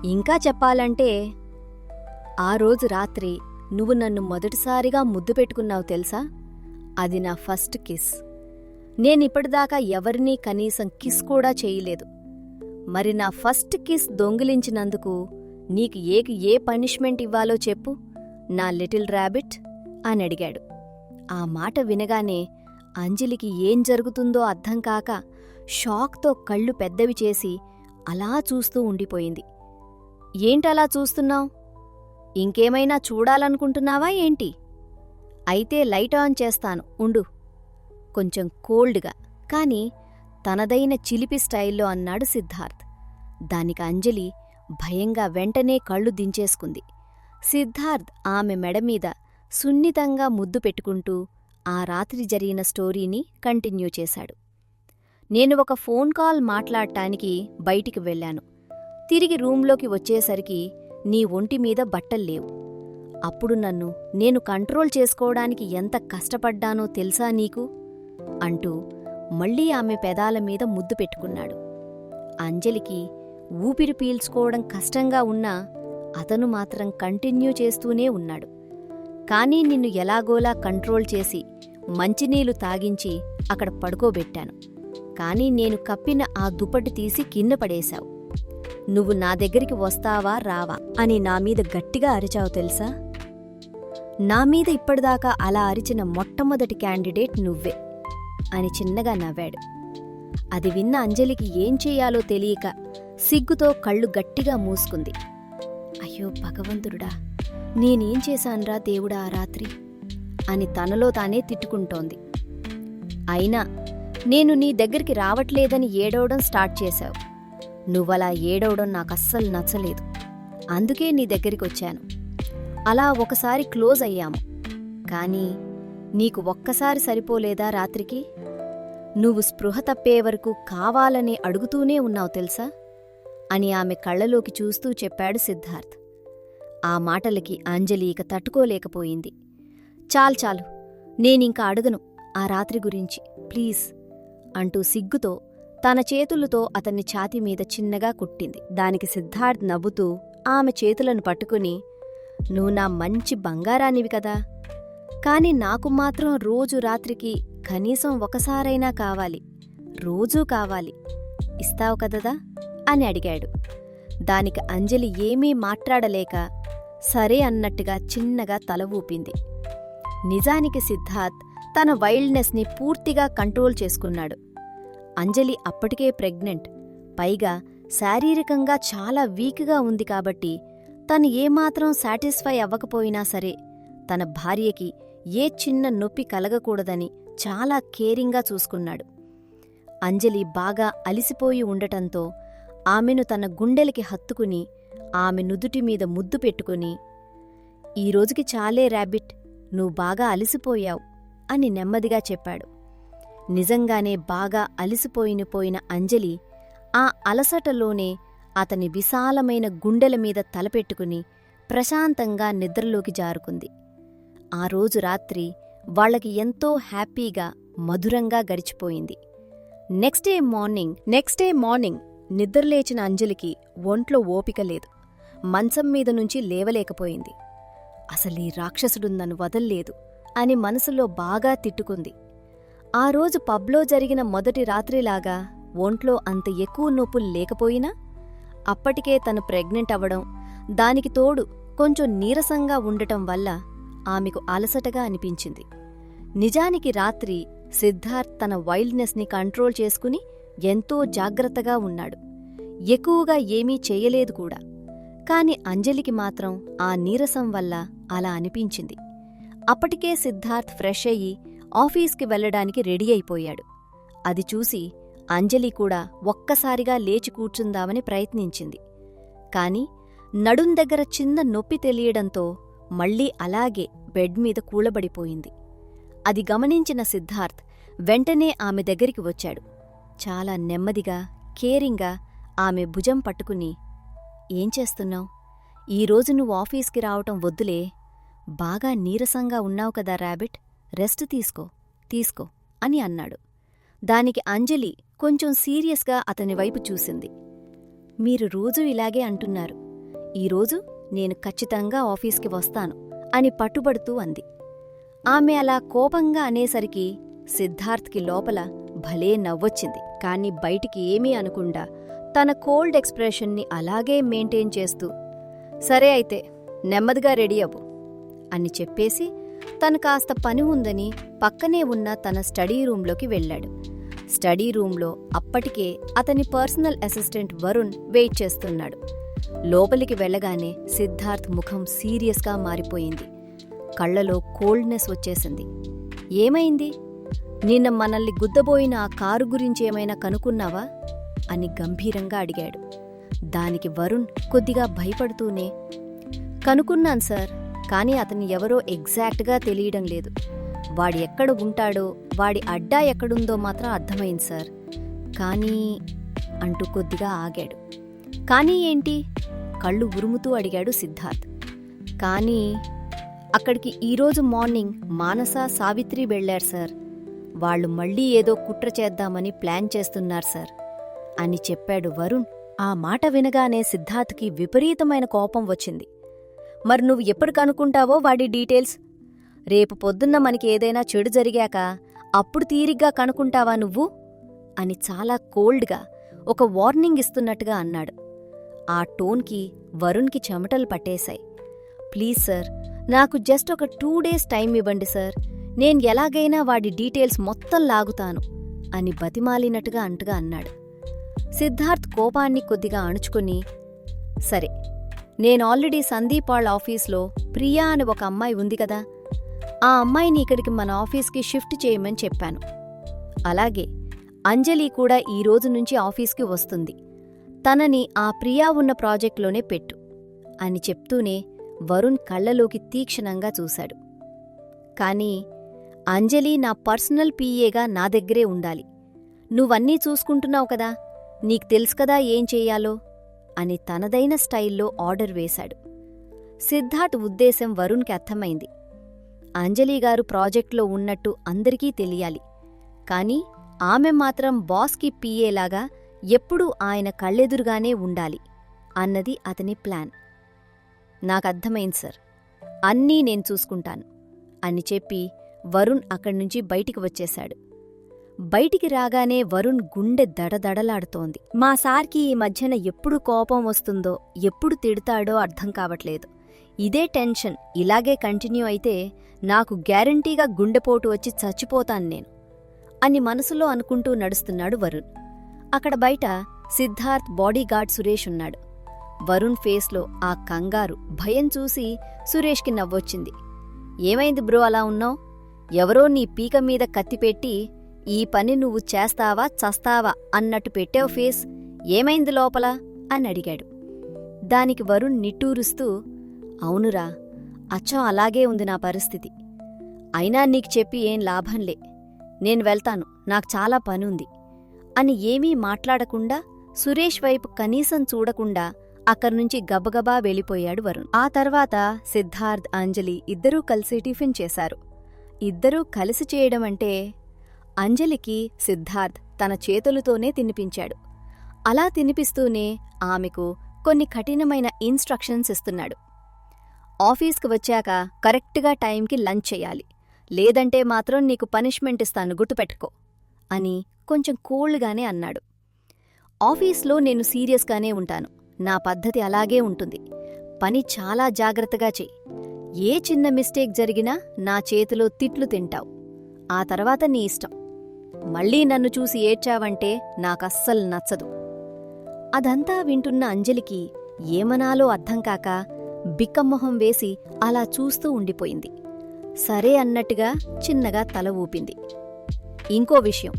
ఇంకా చెప్పాలంటే ఆ రోజు రాత్రి నువ్వు నన్ను మొదటిసారిగా ముద్దు పెట్టుకున్నావు తెలుసా, అది నా ఫస్ట్ కిస్. నేనిప్పటిదాకా ఎవరినీ కనీసం కిస్ కూడా చేయలేదు. మరి నా ఫస్ట్ కిస్ దొంగిలించినందుకు నీకు ఏ పనిష్మెంట్ ఇవ్వాలో చెప్పు నా లిటిల్ ర్యాబిట్ అని అడిగాడు. ఆ మాట వినగానే అంజలికి ఏం జరుగుతుందో అర్థం కాక షాక్తో కళ్ళు పెద్దవి చేసి అలా చూస్తూ ఉండిపోయింది. ఏంటలా చూస్తున్నావ్? ఇంకేమైనా చూడాలనుకుంటున్నావా ఏంటి? అయితే లైట్ ఆన్ చేస్తాను ఉండు, కొంచెం కోల్డ్గా కాని తనదైన చిలిపి స్టైల్లో అన్నాడు సిద్ధార్థ్. దానికి అంజలి భయంగా వెంటనే కళ్ళు దించేసుకుంది. సిద్ధార్థ్ ఆమె మెడమీద సున్నితంగా ముద్దు పెట్టుకుంటూ ఆ రాత్రి జరిగిన స్టోరీని కంటిన్యూ చేశాడు. నేను ఒక ఫోన్ కాల్ మాట్లాడటానికి బయటికి వెళ్ళాను. తిరిగి రూంలోకి వచ్చేసరికి నీ ఒంటిమీద బట్టల్లేవు. అప్పుడు నేను కంట్రోల్ చేసుకోవడానికి ఎంత కష్టపడ్డానో తెలుసా నీకు అంటూ మళ్లీ ఆమె పెదాల మీద ముద్దు పెట్టుకున్నాడు. అంజలికి ఊపిరి పీల్చుకోవడం కష్టంగా ఉన్నా అతను మాత్రం కంటిన్యూ చేస్తూనే ఉన్నాడు. కానీ నిన్ను ఎలాగోలా కంట్రోల్ చేసి మంచినీళ్లు తాగించి అక్కడ పడుకోబెట్టాను. కానీ నేను కప్పిన ఆ దుప్పటి తీసి కింద పడేశావు. నువ్వు నా దగ్గరికి వస్తావా రావా అని నామీద గట్టిగా అరిచావు తెలుసా. నామీద ఇప్పటిదాకా అలా అరిచిన మొట్టమొదటి క్యాండిడేట్ నువ్వే అని చిన్నగా నవ్వాడు. అది విన్న అంజలికి ఏం చెయ్యాలో తెలియక సిగ్గుతో కళ్ళు గట్టిగా మూసుకుంది. అయ్యో భగవంతుడా, నేనేం చేశాన్రా దేవుడా ఆ రాత్రి అని తనలో తానే తిట్టుకుంటోంది. అయినా నేను నీ దగ్గరికి రావట్లేదని ఏడవడం స్టార్ట్ చేశావు. నువ్వలా ఏడవడం నాకస్సలు నచ్చలేదు. అందుకే నీ దగ్గరికొచ్చాను. అలా ఒకసారి క్లోజ్ అయ్యాము. కానీ నీకు ఒక్కసారి సరిపోలేదా రాత్రికి? నువ్వు స్పృహ తప్పే వరకు కావాలని అడుగుతూనే ఉన్నావు తెలుసా అని ఆమె కళ్ళలోకి చూస్తూ చెప్పాడు సిద్ధార్థ్. ఆ మాటలకి అంజలి ఇక తట్టుకోలేకపోయింది. చాలు, నేనింక అడగను ఆ రాత్రి గురించి, ప్లీజ్ అంటూ సిగ్గుతో తన చేతులతో అతన్ని ఛాతీమీద చిన్నగా కుట్టింది. దానికి సిద్ధార్థ్ నవ్వుతూ ఆమె చేతులను పట్టుకుని, నువ్వు నా మంచి బంగారానివి కదా, కాని నాకు మాత్రం రోజు రాత్రికి కనీసం ఒకసారైనా కావాలి, రోజూ కావాలి, ఇస్తావు కదదా అని అడిగాడు. దానికి అంజలి ఏమీ మాట్లాడలేక సరే అన్నట్టుగా చిన్నగా తల ఊపింది. నిజానికి సిద్ధార్థ్ తన వైల్డ్నెస్ని పూర్తిగా కంట్రోల్ చేసుకున్నాడు. అంజలి అప్పటికే ప్రెగ్నెంట్, పైగా శారీరకంగా చాలా వీక్గా ఉంది కాబట్టి తను ఏమాత్రం సాటిస్ఫై అవ్వకపోయినా సరే తన భార్యకి ఏ చిన్న నొప్పి కలగకూడదని చాలా కేరింగ్గా చూసుకున్నాడు. అంజలి బాగా అలిసిపోయి ఉండటంతో ఆమెను తన గుండెలకి హత్తుకుని ఆమె నుదుటిమీద ముద్దు పెట్టుకుని, ఈరోజుకి చాలే ర్యాబిట్, నువ్వు బాగా అలిసిపోయావు అని నెమ్మదిగా చెప్పాడు. నిజంగానే బాగా అలిసిపోయిన అంజలి ఆ అలసటలోనే అతని విశాలమైన గుండెలమీద తలపెట్టుకుని ప్రశాంతంగా నిద్రలోకి జారుకుంది. ఆ రోజు రాత్రి వాళ్లకి ఎంతో హ్యాపీగా మధురంగా గడిచిపోయింది. నెక్స్ట్ డే మార్నింగ్ నిద్రలేచిన అంజలికి ఒంట్లో ఓపిక లేదు. మంచం మీద నుంచి లేవలేకపోయింది. అసలీ రాక్షసుడు నన్ను వదల్లేదు అని మనసులో బాగా తిట్టుకుంది. ఆ రోజు పబ్లో జరిగిన మొదటి రాత్రిలాగా ఒంట్లో అంత ఎక్కువ నొప్పులు లేకపోయినా అప్పటికే తను ప్రెగ్నెంట్ అవ్వడం, దానికి తోడు కొంచెం నీరసంగా ఉండటం వల్ల ఆమెకు అలసటగా అనిపించింది. నిజానికి రాత్రి సిద్ధార్థ్ తన వైల్డ్నెస్ని కంట్రోల్ చేసుకుని ఎంతో జాగ్రత్తగా ఉన్నాడు. ఎక్కువగా ఏమీ చేయలేదు కూడా. కాని అంజలికి మాత్రం ఆ నీరసం వల్ల అలా అనిపించింది. అప్పటికే సిద్ధార్థ్ ఫ్రెష్ అయ్యి ఆఫీస్కి వెళ్లడానికి రెడీ అయిపోయాడు. అది చూసి అంజలి కూడా ఒక్కసారిగా లేచి కూర్చుందామని ప్రయత్నించింది. కాని నడుం దగ్గర చిన్న నొప్పి తెలియడంతో మళ్లీ అలాగే బెడ్ మీద కూలబడిపోయింది. అది గమనించిన సిద్ధార్థ్ వెంటనే ఆమె దగ్గరికి వచ్చాడు. చాలా నెమ్మదిగా, కేరింగ్గా ఆమె భుజం పట్టుకుని, ఏం చేస్తున్నావు? ఈరోజు నువ్వు ఆఫీస్కి రావటం వద్దులే. బాగా నీరసంగా ఉన్నావు కదా ర్యాబిట్, రెస్ట్ తీసుకో అని అన్నాడు. దానికి అంజలి కొంచెం సీరియస్గా అతని వైపు చూసింది. మీరు రోజూ ఇలాగే అంటున్నారు, ఈరోజు నేను ఖచ్చితంగా ఆఫీస్కి వస్తాను అని పట్టుబడుతూ అంది. ఆమె అలా కోపంగా అనేసరికి సిద్ధార్థ్కి లోపల భలే నవ్వొచ్చింది. కాని బయటికి ఏమీ అనకుండా తన కోల్డ్ ఎక్స్ప్రెషన్ని అలాగే మెయింటైన్ చేస్తూ, సరే అయితే నెమ్మదిగా రెడీ అవ్వు అని చెప్పేసి తను కాస్త పని ఉందని పక్కనే ఉన్న తన స్టడీ రూంలోకి వెళ్లాడు. స్టడీ రూంలో అప్పటికే అతని పర్సనల్ అసిస్టెంట్ వరుణ్ వెయిట్ చేస్తున్నాడు. లోపలికి వెళ్లగానే సిద్ధార్థ్ ముఖం సీరియస్గా మారిపోయింది. కళ్లలో కోల్డ్నెస్ వచ్చేసింది. ఏమైంది? నిన్న మనల్ని గుద్దబోయిన ఆ కారు గురించేమైనా కనుక్కున్నావా అని గంభీరంగా అడిగాడు. దానికి వరుణ్ కొద్దిగా భయపడుతూనే, కనుక్కున్నాను సార్, కాని అతని ఎవరో ఎగ్జాక్ట్గా తెలియడం లేదు. వాడి ఎక్కడ ఉంటాడో, వాడి అడ్డా ఎక్కడుందో మాత్రం అర్థమైంది సార్. కానీ అంటూ కొద్దిగా ఆగాడు. కానీ ఏంటి? కళ్ళు ఉరుముతూ అడిగాడు సిద్ధార్థ్. కానీ అక్కడికి ఈరోజు మార్నింగ్ మానస, సావిత్రి వెళ్లారు సార్. వాళ్లు మళ్లీ ఏదో కుట్ర చేద్దామని ప్లాన్ చేస్తున్నారు సార్ అని చెప్పాడు వరుణ్. ఆ మాట వినగానే సిద్ధార్థ్కి విపరీతమైన కోపం వచ్చింది. మరి నువ్వు ఎప్పుడు కనుక్కుంటావో వాడి డీటెయిల్స్? రేపు పొద్దున్న మనకి ఏదైనా చెడు జరిగాక అప్పుడు తీరిగ్గా కనుక్కుంటావా నువ్వు అని చాలా కోల్డ్గా ఒక వార్నింగ్ ఇస్తున్నట్టుగా అన్నాడు. ఆ టోన్కి వరుణ్కి చెమటలు పట్టేశాయి. ప్లీజ్ సార్, నాకు జస్ట్ ఒక 2 days టైం ఇవ్వండి సార్, నేను ఎలాగైనా వాడి డీటెయిల్స్ మొత్తం లాగుతాను అని బతిమాలినట్టుగా అంటుగా అన్నాడు. సిద్ధార్థ్ కోపాన్ని కొద్దిగా అణుచుకుని, సరే, నేను ఆల్రెడీ సందీప్ వాళ్ళ ఆఫీస్లో ప్రియా అని ఒక అమ్మాయి ఉంది కదా, ఆ అమ్మాయిని ఇక్కడికి మన ఆఫీస్కి షిఫ్ట్ చేయమని చెప్పాను. అలాగే అంజలి కూడా ఈ రోజు నుంచి ఆఫీస్కి వస్తుంది. తనని ఆ ప్రియా ఉన్న ప్రాజెక్ట్లోనే పెట్టు అని చెప్తూనే వరుణ్ కళ్లలోకి తీక్షణంగా చూశాడు. కానీ అంజలి నా పర్సనల్ పీఏగా నా దగ్గరే ఉండాలి. నువ్వన్నీ చూసుకుంటున్నావు కదా, నీకు తెలుసు కదా ఏం చెయ్యాలో అని తనదైన స్టైల్లో ఆర్డర్ వేశాడు. సిద్ధార్థ్ ఉద్దేశం వరుణ్కి అర్థమైంది. అంజలిగారు ప్రాజెక్ట్లో ఉన్నట్టు అందరికీ తెలియాలి, కాని ఆమె మాత్రం బాస్కి పీఏలాగా ఎప్పుడూ ఆయన కళ్ళెదురుగానే ఉండాలి అన్నది అతని ప్లాన్. నాకర్థమైంది సార్, అన్నీ నేను చూసుకుంటాను అని చెప్పి వరుణ్ అక్కడ్నుంచి బయటికి వచ్చేశాడు. బయటికి రాగానే వరుణ్ గుండె దడదడలాడుతోంది. మా సార్కి ఈ మధ్యన ఎప్పుడు కోపం వస్తుందో, ఎప్పుడు తిడతాడో అర్థం కావట్లేదు. ఇదే టెన్షన్ ఇలాగే కంటిన్యూ అయితే నాకు గ్యారంటీగా గుండెపోటు వచ్చి చచ్చిపోతాను నేను అని మనసులో అనుకుంటూ నడుస్తున్నాడు వరుణ్. అక్కడ బయట సిద్ధార్థ్ బాడీగార్డ్ సురేష్ ఉన్నాడు. వరుణ్ ఫేస్లో ఆ కంగారు, భయం చూసి సురేష్కి నవ్వొచ్చింది. ఏమైంది బ్రో అలా ఉన్నావ్? ఎవరో నీ పీక మీద కత్తిపెట్టి ఈ పని నువ్వు చేస్తావా చస్తావా అన్నట్టు పెట్టావు ఫేస్, ఏమైంది లోపల అని అడిగాడు. దానికి వరుణ్ నిట్టూరుస్తూ, అవునురా, అచ్చం అలాగే ఉంది నా పరిస్థితి. అయినా నీకు చెప్పి ఏం లాభంలే, నేను వెళ్తాను, నాకు చాలా పనుంది అని ఏమీ మాట్లాడకుండా సురేష్ వైపు కనీసం చూడకుండా అక్కడ్నుంచి గబగబా వెళ్ళిపోయాడు వరుణ్. ఆ తర్వాత సిద్ధార్థ్, అంజలి ఇద్దరూ కలిసి టిఫిన్ చేశారు. ఇద్దరూ కలిసి చేయడమంటే అంజలికి సిద్ధార్థ్ తన చేతులతోనే తినిపించాడు. అలా తినిపిస్తూనే ఆమెకు కొన్ని కఠినమైన ఇన్స్ట్రక్షన్స్ ఇస్తున్నాడు. ఆఫీస్కి వచ్చాక కరెక్ట్గా టైంకి లంచ్ చెయ్యాలి, లేదంటే మాత్రం నీకు పనిష్మెంట్ ఇస్తాను గుర్తుపెట్టుకో అని కొంచెం కోల్డ్గానే అన్నాడు. ఆఫీస్లో నేను సీరియస్గానే ఉంటాను, నా పద్ధతి అలాగే ఉంటుంది. పని చాలా జాగ్రత్తగా చెయ్యి. ఏ చిన్న మిస్టేక్ జరిగినా నా చేతిలో తిట్లు తింటావు. ఆ తర్వాత నీ ఇష్టం. మళ్ళీ నన్ను చూసి ఏడ్చావంటే నాకస్సలు నచ్చదు. అదంతా వింటున్న అంజలికి ఏమనాలో అర్థంకాక బిక్కమొహం వేసి అలా చూస్తూ ఉండిపోయింది. సరే అన్నట్టుగా చిన్నగా తల ఊపింది. ఇంకో విషయం,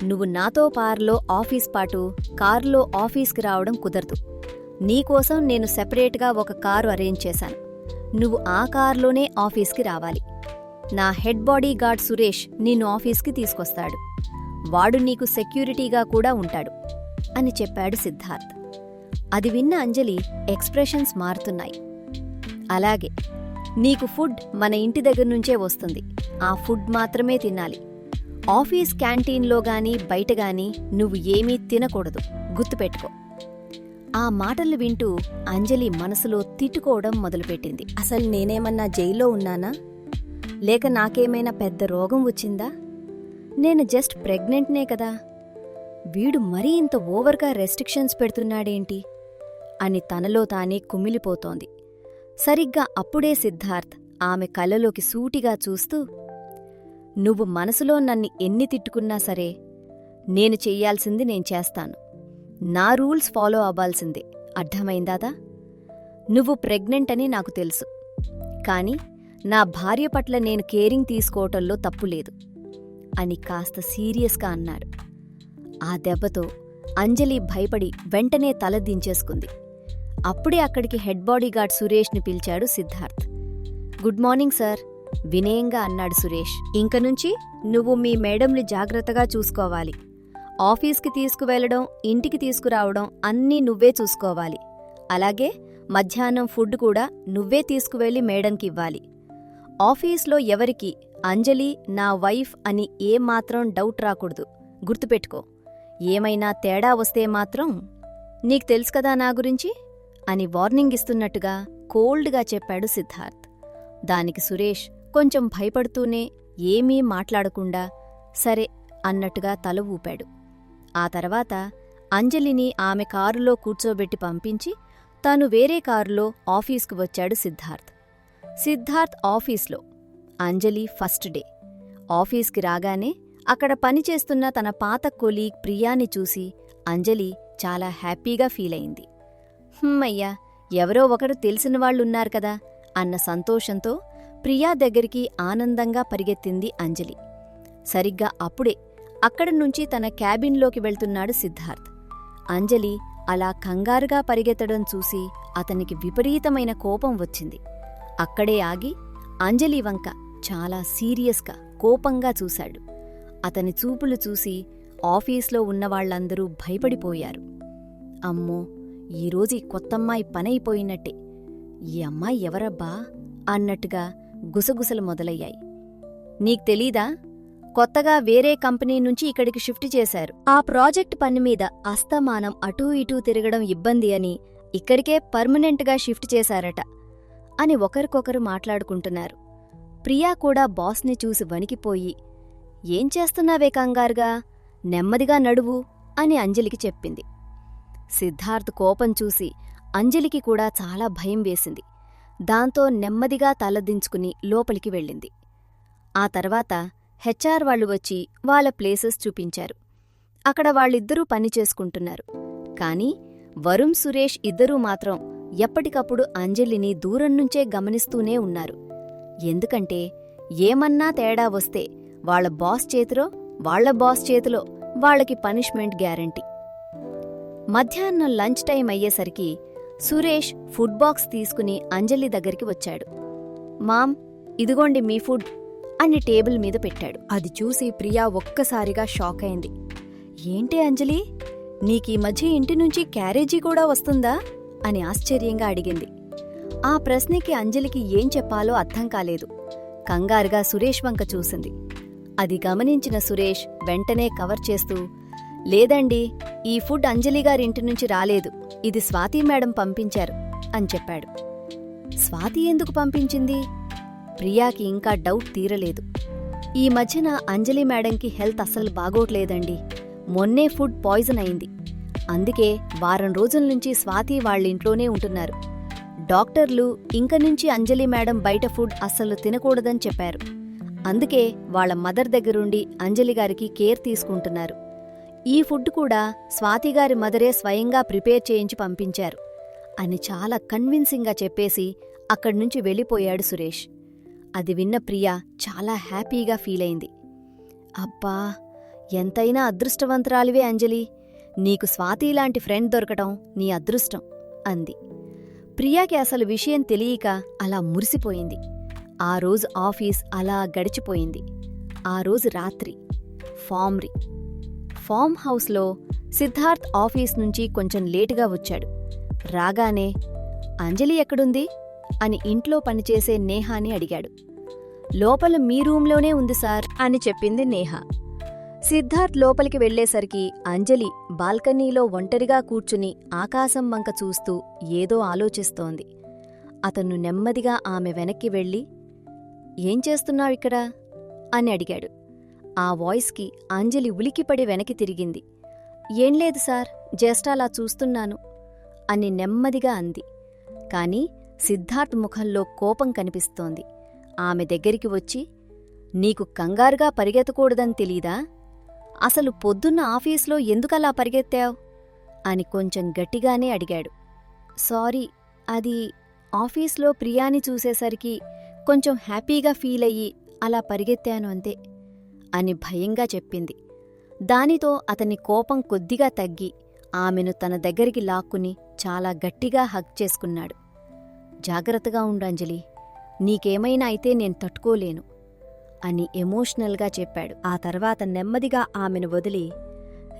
నువ్వు నాతో పార్లో ఆఫీస్ పాటు కారులో ఆఫీస్కి రావడం కుదరదు. నీకోసం నేను సెపరేట్గా ఒక కారు అరేంజ్ చేశాను. నువ్వు ఆ కారులోనే ఆఫీస్కి రావాలి. నా హెడ్ బాడీగార్డ్ సురేష్ నిన్ను ఆఫీస్కి తీసుకొస్తాడు. వాడు నీకు సెక్యూరిటీగా కూడా ఉంటాడు అని చెప్పాడు సిద్ధార్థ్. అది విన్న అంజలి ఎక్స్ప్రెషన్స్ మారుతున్నాయి. అలాగే, నీకు ఫుడ్ మన ఇంటి దగ్గర్నుంచే వస్తుంది. ఆ ఫుడ్ మాత్రమే తినాలి. ఆఫీస్ క్యాంటీన్లో గానీ బయటగానీ నువ్వు ఏమీ తినకూడదు, గుర్తుపెట్టుకో. ఆ మాటలు వింటూ అంజలి మనసులో తిట్టుకోవడం మొదలుపెట్టింది. అసలు నేనేమన్నా జైల్లో ఉన్నానా? లేక నాకేమైనా పెద్ద రోగం వచ్చిందా? నేను జస్ట్ ప్రెగ్నెంట్నే కదా. వీడు మరీ ఇంత ఓవర్గా రెస్ట్రిక్షన్స్ పెడుతున్నాడేంటి అని తనలో తానే కుమిలిపోతోంది. సరిగ్గా అప్పుడే సిద్ధార్థ్ ఆమె కళ్ళలోకి సూటిగా చూస్తూ, నువ్వు మనసులో నన్ను ఎన్ని తిట్టుకున్నా సరే, నేను చెయ్యాల్సింది నేను చేస్తాను. నా రూల్స్ ఫాలో అవ్వాల్సిందే, అర్థమైందాదా? నువ్వు ప్రెగ్నెంట్ అని నాకు తెలుసు, కాని నా భార్య పట్ల నేను కేరింగ్ తీసుకోవటంలో తప్పులేదు అని కాస్త సీరియస్గా అన్నాడు. ఆ దెబ్బతో అంజలి భయపడి వెంటనే తల దించేసుకుంది. అప్పుడే అక్కడికి హెడ్ బాడీగార్డ్ సురేష్ని పిలిచాడు సిద్ధార్థ్. గుడ్ మార్నింగ్ సార్, వినయంగా అన్నాడు సురేష్. ఇంకనుంచి నువ్వు మీ మేడంని జాగ్రత్తగా చూసుకోవాలి. ఆఫీస్కి తీసుకువెళ్లడం, ఇంటికి తీసుకురావడం అన్నీ నువ్వే చూసుకోవాలి. అలాగే మధ్యాహ్నం ఫుడ్ కూడా నువ్వే తీసుకువెళ్లి మేడంకి ఇవ్వాలి. ఆఫీస్లో ఎవరికి అంజలి నా వైఫ్ అని ఏమాత్రం డౌట్ రాకూడదు, గుర్తుపెట్టుకో. ఏమైనా తేడా వస్తే మాత్రం నీకు తెలుసు కదా నా గురించి అని వార్నింగ్ ఇస్తున్నట్టుగా కోల్డ్గా చెప్పాడు సిద్ధార్థ్. దానికి సురేష్ కొంచెం భయపడుతూనే ఏమీ మాట్లాడకుండా సరే అన్నట్టుగా తల ఊపాడు. ఆ తర్వాత అంజలిని ఆమె కారులో కూర్చోబెట్టి పంపించి తాను వేరే కారులో ఆఫీస్కు వచ్చాడు సిద్ధార్థ్. సిద్ధార్థ్ ఆఫీస్లో, అంజలి ఫస్ట్ డే. ఆఫీస్కి రాగానే అక్కడ పనిచేస్తున్న తన పాత కొలీగ్ ప్రియాని చూసి అంజలి చాలా హ్యాపీగా ఫీలయింది. హమ్మయ్యా, ఎవరో ఒకరు తెలిసినవాళ్లున్నారు కదా అన్న సంతోషంతో ప్రియా దగ్గరికి ఆనందంగా పరిగెత్తింది అంజలి. సరిగ్గా అప్పుడే అక్కడి నుంచి తన క్యాబిన్లోకి వెళ్తున్నాడు సిద్ధార్థ్. అంజలి అలా కంగారుగా పరిగెత్తడం చూసి అతనికి విపరీతమైన కోపం వచ్చింది. అక్కడే ఆగి అంజలి వంక చాలా సీరియస్గా కోపంగా చూశాడు. అతని చూపులు చూసి ఆఫీస్లో ఉన్నవాళ్లందరూ భయపడిపోయారు. అమ్మో, ఈరోజు ఈ కొత్తమ్మాయి పనైపోయినట్టే. ఈ అమ్మాయి ఎవరబ్బా అన్నట్టుగా గుసగుసలు మొదలయ్యాయి. నీకు తెలీదా? కొత్తగా వేరే కంపెనీ నుంచి ఇక్కడికి షిఫ్ట్ చేశారు. ఆ ప్రాజెక్ట్ పని మీద అస్తమానం అటూ ఇటూ తిరగడం ఇబ్బంది అని ఇక్కడికే పర్మనెంట్గా షిఫ్ట్ చేశారట అని ఒకరికొకరు మాట్లాడుకుంటున్నారు. ప్రియా కూడా బాస్ని చూసి వణికిపోయి, ఏం చేస్తున్నావే కంగారుగా, నెమ్మదిగా నడువు అని అంజలికి చెప్పింది. సిద్ధార్థ్ కోపం చూసి అంజలికి కూడా చాలా భయం వేసింది. దాంతో నెమ్మదిగా తలదించుకుని లోపలికి వెళ్ళింది. ఆ తర్వాత హెచ్ఆర్ వాళ్ళు వచ్చి వాళ్ళ ప్లేసెస్ చూపించారు. అక్కడ వాళ్ళిద్దరూ పనిచేసుకుంటున్నారు. కాని వరుణ్, సురేష్ ఇద్దరూ మాత్రం ఎప్పటికప్పుడు అంజలిని దూరం నుంచే గమనిస్తూనే ఉన్నారు. ఎందుకంటే ఏమన్నా తేడా వస్తే వాళ్ళ బాస్ చేతిలో వాళ్ళకి పనిష్మెంట్ గ్యారంటీ. మధ్యాహ్నం లంచ్ టైం అయ్యేసరికి సురేష్ ఫుడ్ బాక్స్ తీసుకుని అంజలి దగ్గరికి వచ్చాడు. మామ్, ఇదిగోండి మీ ఫుడ్ అని టేబుల్ మీద పెట్టాడు. అది చూసి ప్రియా ఒక్కసారిగా షాక్ అయింది. ఏంటి అంజలి, నీకీ మధ్య ఇంటి నుంచి క్యారేజీ కూడా వస్తుందా అని ఆశ్చర్యంగా అడిగింది. ఆ ప్రశ్నకి అంజలికి ఏం చెప్పాలో అర్థం కాలేదు. కంగారుగా సురేష్ వంక చూసింది. అది గమనించిన సురేష్ వెంటనే కవర్ చేస్తూ, లేదండి, ఈ ఫుడ్ అంజలిగారింటి నుంచి రాలేదు, ఇది స్వాతి మేడం పంపించారు అని చెప్పాడు. స్వాతి ఎందుకు పంపించింది? ప్రియాకి ఇంకా డౌట్ తీరలేదు. ఈ మధ్యన అంజలి మేడంకి హెల్త్ అస్సలు బాగోట్లేదండి. మొన్నే ఫుడ్ పాయిజన్ అయింది. అందుకే వారం రోజుల నుంచి స్వాతి వాళ్ళింట్లోనే ఉంటున్నారు. డాక్టర్లు ఇంక నుంచి అంజలి మేడం బయట ఫుడ్ అస్సలు తినకూడదని చెప్పారు. అందుకే వాళ్ళ మదర్ దగ్గరుండి అంజలిగారికి కేర్ తీసుకుంటున్నారు. ఈ ఫుడ్ కూడా స్వాతిగారి మదరే స్వయంగా ప్రిపేర్ చేయించి పంపించారు అని చాలా కన్విన్సింగ్గా చెప్పేసి అక్కడ్నుంచి వెళ్ళిపోయాడు సురేష్. అది విన్న ప్రియా చాలా హ్యాపీగా ఫీలైంది. అబ్బా, ఎంతైనా అదృష్టవంతురాలివే అంజలి, నీకు స్వాతిలాంటి ఫ్రెండ్ దొరకటం నీ అదృష్టం అంది. ప్రియాకి అసలు విషయం తెలియక అలా మురిసిపోయింది. ఆ రోజు ఆఫీస్ అలా గడిచిపోయింది. ఆ రోజు రాత్రి ఫామ్ హౌస్లో సిద్ధార్థ్ ఆఫీస్ నుంచి కొంచెం లేటుగా వచ్చాడు. రాగానే అంజలి ఎక్కడుంది అని ఇంట్లో పనిచేసే నేహాని అడిగాడు. లోపల మీ రూంలోనే ఉంది సార్ అని చెప్పింది నేహ. సిద్ధార్థ్ లోపలికి వెళ్లేసరికి అంజలి బాల్కనీలో ఒంటరిగా కూర్చుని ఆకాశం వంక చూస్తూ ఏదో ఆలోచిస్తోంది. అతను నెమ్మదిగా ఆమె వెనక్కి వెళ్ళి, ఏం చేస్తున్నావిక్కడ అని అడిగాడు. ఆ వాయిస్కి అంజలి ఉలికిపడి వెనక్కి తిరిగింది. ఏం లేదు సార్, జస్ట్ అలా చూస్తున్నాను అని నెమ్మదిగా అంది. కాని సిద్ధార్థ్ ముఖంలో కోపం కనిపిస్తోంది. ఆమె దగ్గరికి వచ్చి, నీకు కంగారుగా పరిగెత్తకూడదని తెలీదా? అసలు పొద్దున్న ఆఫీస్లో ఎందుకలా పరిగెత్తావ్ అని కొంచెం గట్టిగానే అడిగాడు. సారీ, అది ఆఫీస్లో ప్రియాని చూసేసరికి కొంచెం హ్యాపీగా ఫీలయ్యి అలా పరిగెత్తాను అంతే అని భయంగా చెప్పింది. దానితో అతని కోపం కొద్దిగా తగ్గి ఆమెను తన దగ్గరికి లాక్కుని చాలా గట్టిగా హగ్ చేసుకున్నాడు. జాగ్రత్తగా ఉండు అంజలి, నీకేమైనా అయితే నేను తట్టుకోలేను అని ఎమోషనల్గా చెప్పాడు. ఆ తర్వాత నెమ్మదిగా ఆమెను వదిలి,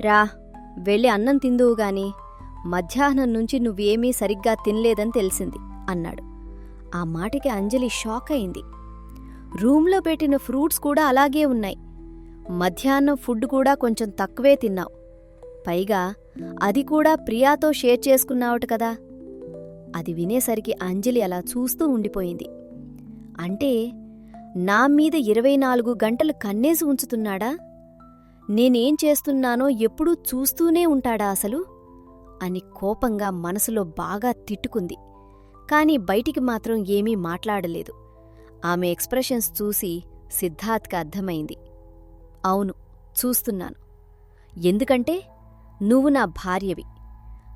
రా వెళ్ళి అన్నం తిందువుగాని, మధ్యాహ్నం నుంచి నువ్వేమీ సరిగ్గా తినలేదని తెలిసింది అన్నాడు. ఆ మాటకి అంజలి షాక్ అయింది. రూంలో పెట్టిన ఫ్రూట్స్ కూడా అలాగే ఉన్నాయి. మధ్యాహ్నం ఫుడ్ కూడా కొంచెం తక్కువే తిన్నావు. పైగా అది కూడా ప్రియాతో షేర్ చేసుకున్నావట కదా. అది వినేసరికి అంజలి అలా చూస్తూ ఉండిపోయింది. అంటే నా మీద 24 గంటలు కన్నేసి ఉంచుతున్నాడా? నేనేం చేస్తున్నానో ఎప్పుడూ చూస్తూనే ఉంటాడా అసలు అని కోపంగా మనసులో బాగా తిట్టుకుంది. కాని బయటికి మాత్రం ఏమీ మాట్లాడలేదు. ఆమె ఎక్స్ప్రెషన్స్ చూసి సిద్ధార్థ్కి అర్థమైంది. అవును, చూస్తున్నాను. ఎందుకంటే నువ్వు నా భార్యవి.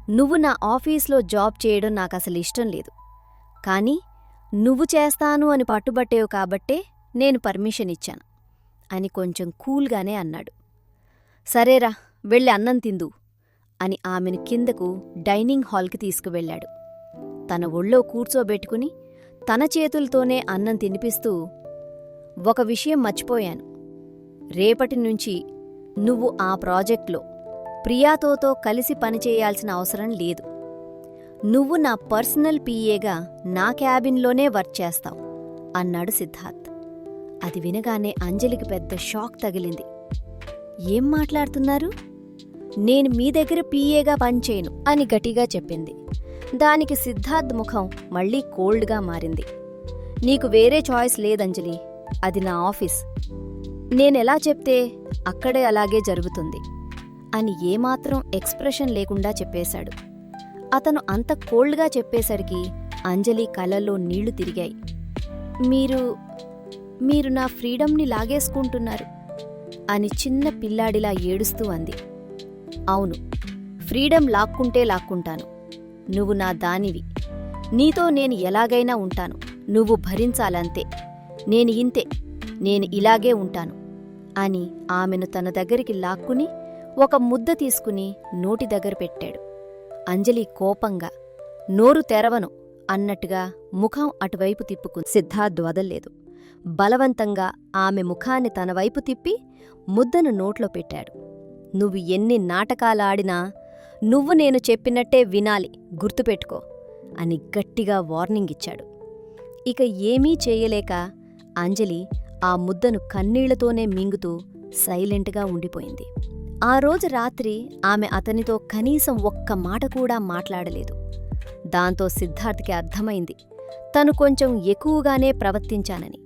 నువ్వు నా ఆఫీస్లో జాబ్ చేయడం నాకసలు ఇష్టం లేదు. కాని నువ్వు చేస్తాను అని పట్టుబట్టేవు కాబట్టే నేను పర్మిషన్ ఇచ్చాను అని కొంచెం కూల్గానే అన్నాడు. సరేరా, వెళ్ళి అన్నం తిందు అని ఆమెను కిందకు డైనింగ్ హాల్కి తీసుకువెళ్ళాడు. తన ఒళ్ళో కూర్చోబెట్టుకుని తన చేతులతోనే అన్నం తినిపిస్తూ, ఒక విషయం మర్చిపోయాను. రేపటి నుంచి నువ్వు ఆ ప్రాజెక్ట్లో ప్రియాతోతో కలిసి పనిచేయాల్సిన అవసరం లేదు. నువ్వు నా పర్సనల్ పీఏగా నా క్యాబిన్లోనే వర్క్ చేస్తావు అన్నాడు సిద్ధార్థ్. అది వినగానే అంజలికి పెద్ద షాక్ తగిలింది. ఏం మాట్లాడుతున్నారు? నేను మీ దగ్గర పీఏగా పనిచేయను అని గట్టిగా చెప్పింది. దానికి సిద్ధార్థ్ ముఖం మళ్లీ కోల్డ్గా మారింది. నీకు వేరే చాయిస్ లేదంజలి, అది నా ఆఫీస్. నేనెలా చెప్తే అక్కడే అలాగే జరుగుతుంది అని ఏమాత్రం ఎక్స్ప్రెషన్ లేకుండా చెప్పేశాడు. అతను అంత కోల్డ్గా చెప్పేసరికి అంజలి కళ్ళల్లో నీళ్లు తిరిగాయి. మీరు నా ఫ్రీడమ్ని లాగేసుకుంటున్నారు అని చిన్న పిల్లాడిలా ఏడుస్తూ అంది. అవును, ఫ్రీడమ్ లాక్కుంటే లాక్కుంటాను. నువ్వు నా దానివి. నీతో నేను ఎలాగైనా ఉంటాను. నువ్వు భరించాలంతే. నేను ఇంతే, నేను ఇలాగే ఉంటాను అని ఆమెను తన దగ్గరికి లాక్కుని ఒక ముద్ద తీసుకుని నోటి దగ్గర పెట్టాడు. అంజలి కోపంగా, నోరు తెరవను అన్నట్టుగా ముఖం అటువైపు తిప్పుకుంది. సిద్ధార్థ్ వదల్లేదు. బలవంతంగా ఆమె ముఖాన్ని తనవైపు తిప్పి ముద్దను నోట్లో పెట్టాడు. నువ్వు ఎన్ని నాటకాలాడినా నువ్వు నేను చెప్పినట్టే వినాలి, గుర్తుపెట్టుకో అని గట్టిగా వార్నింగ్ ఇచ్చాడు. ఇక ఏమీ చేయలేక అంజలి ఆ ముద్దను కన్నీళ్లతోనే మింగుతూ సైలెంట్గా ఉండిపోయింది. ఆ రోజు రాత్రి ఆమె అతనితో కనీసం ఒక్క మాట కూడా మాట్లాడలేదు. దాంతో సిద్ధార్థ్కి అర్థమైంది తను కొంచెం ఎక్కువగానే ప్రవర్తించానని.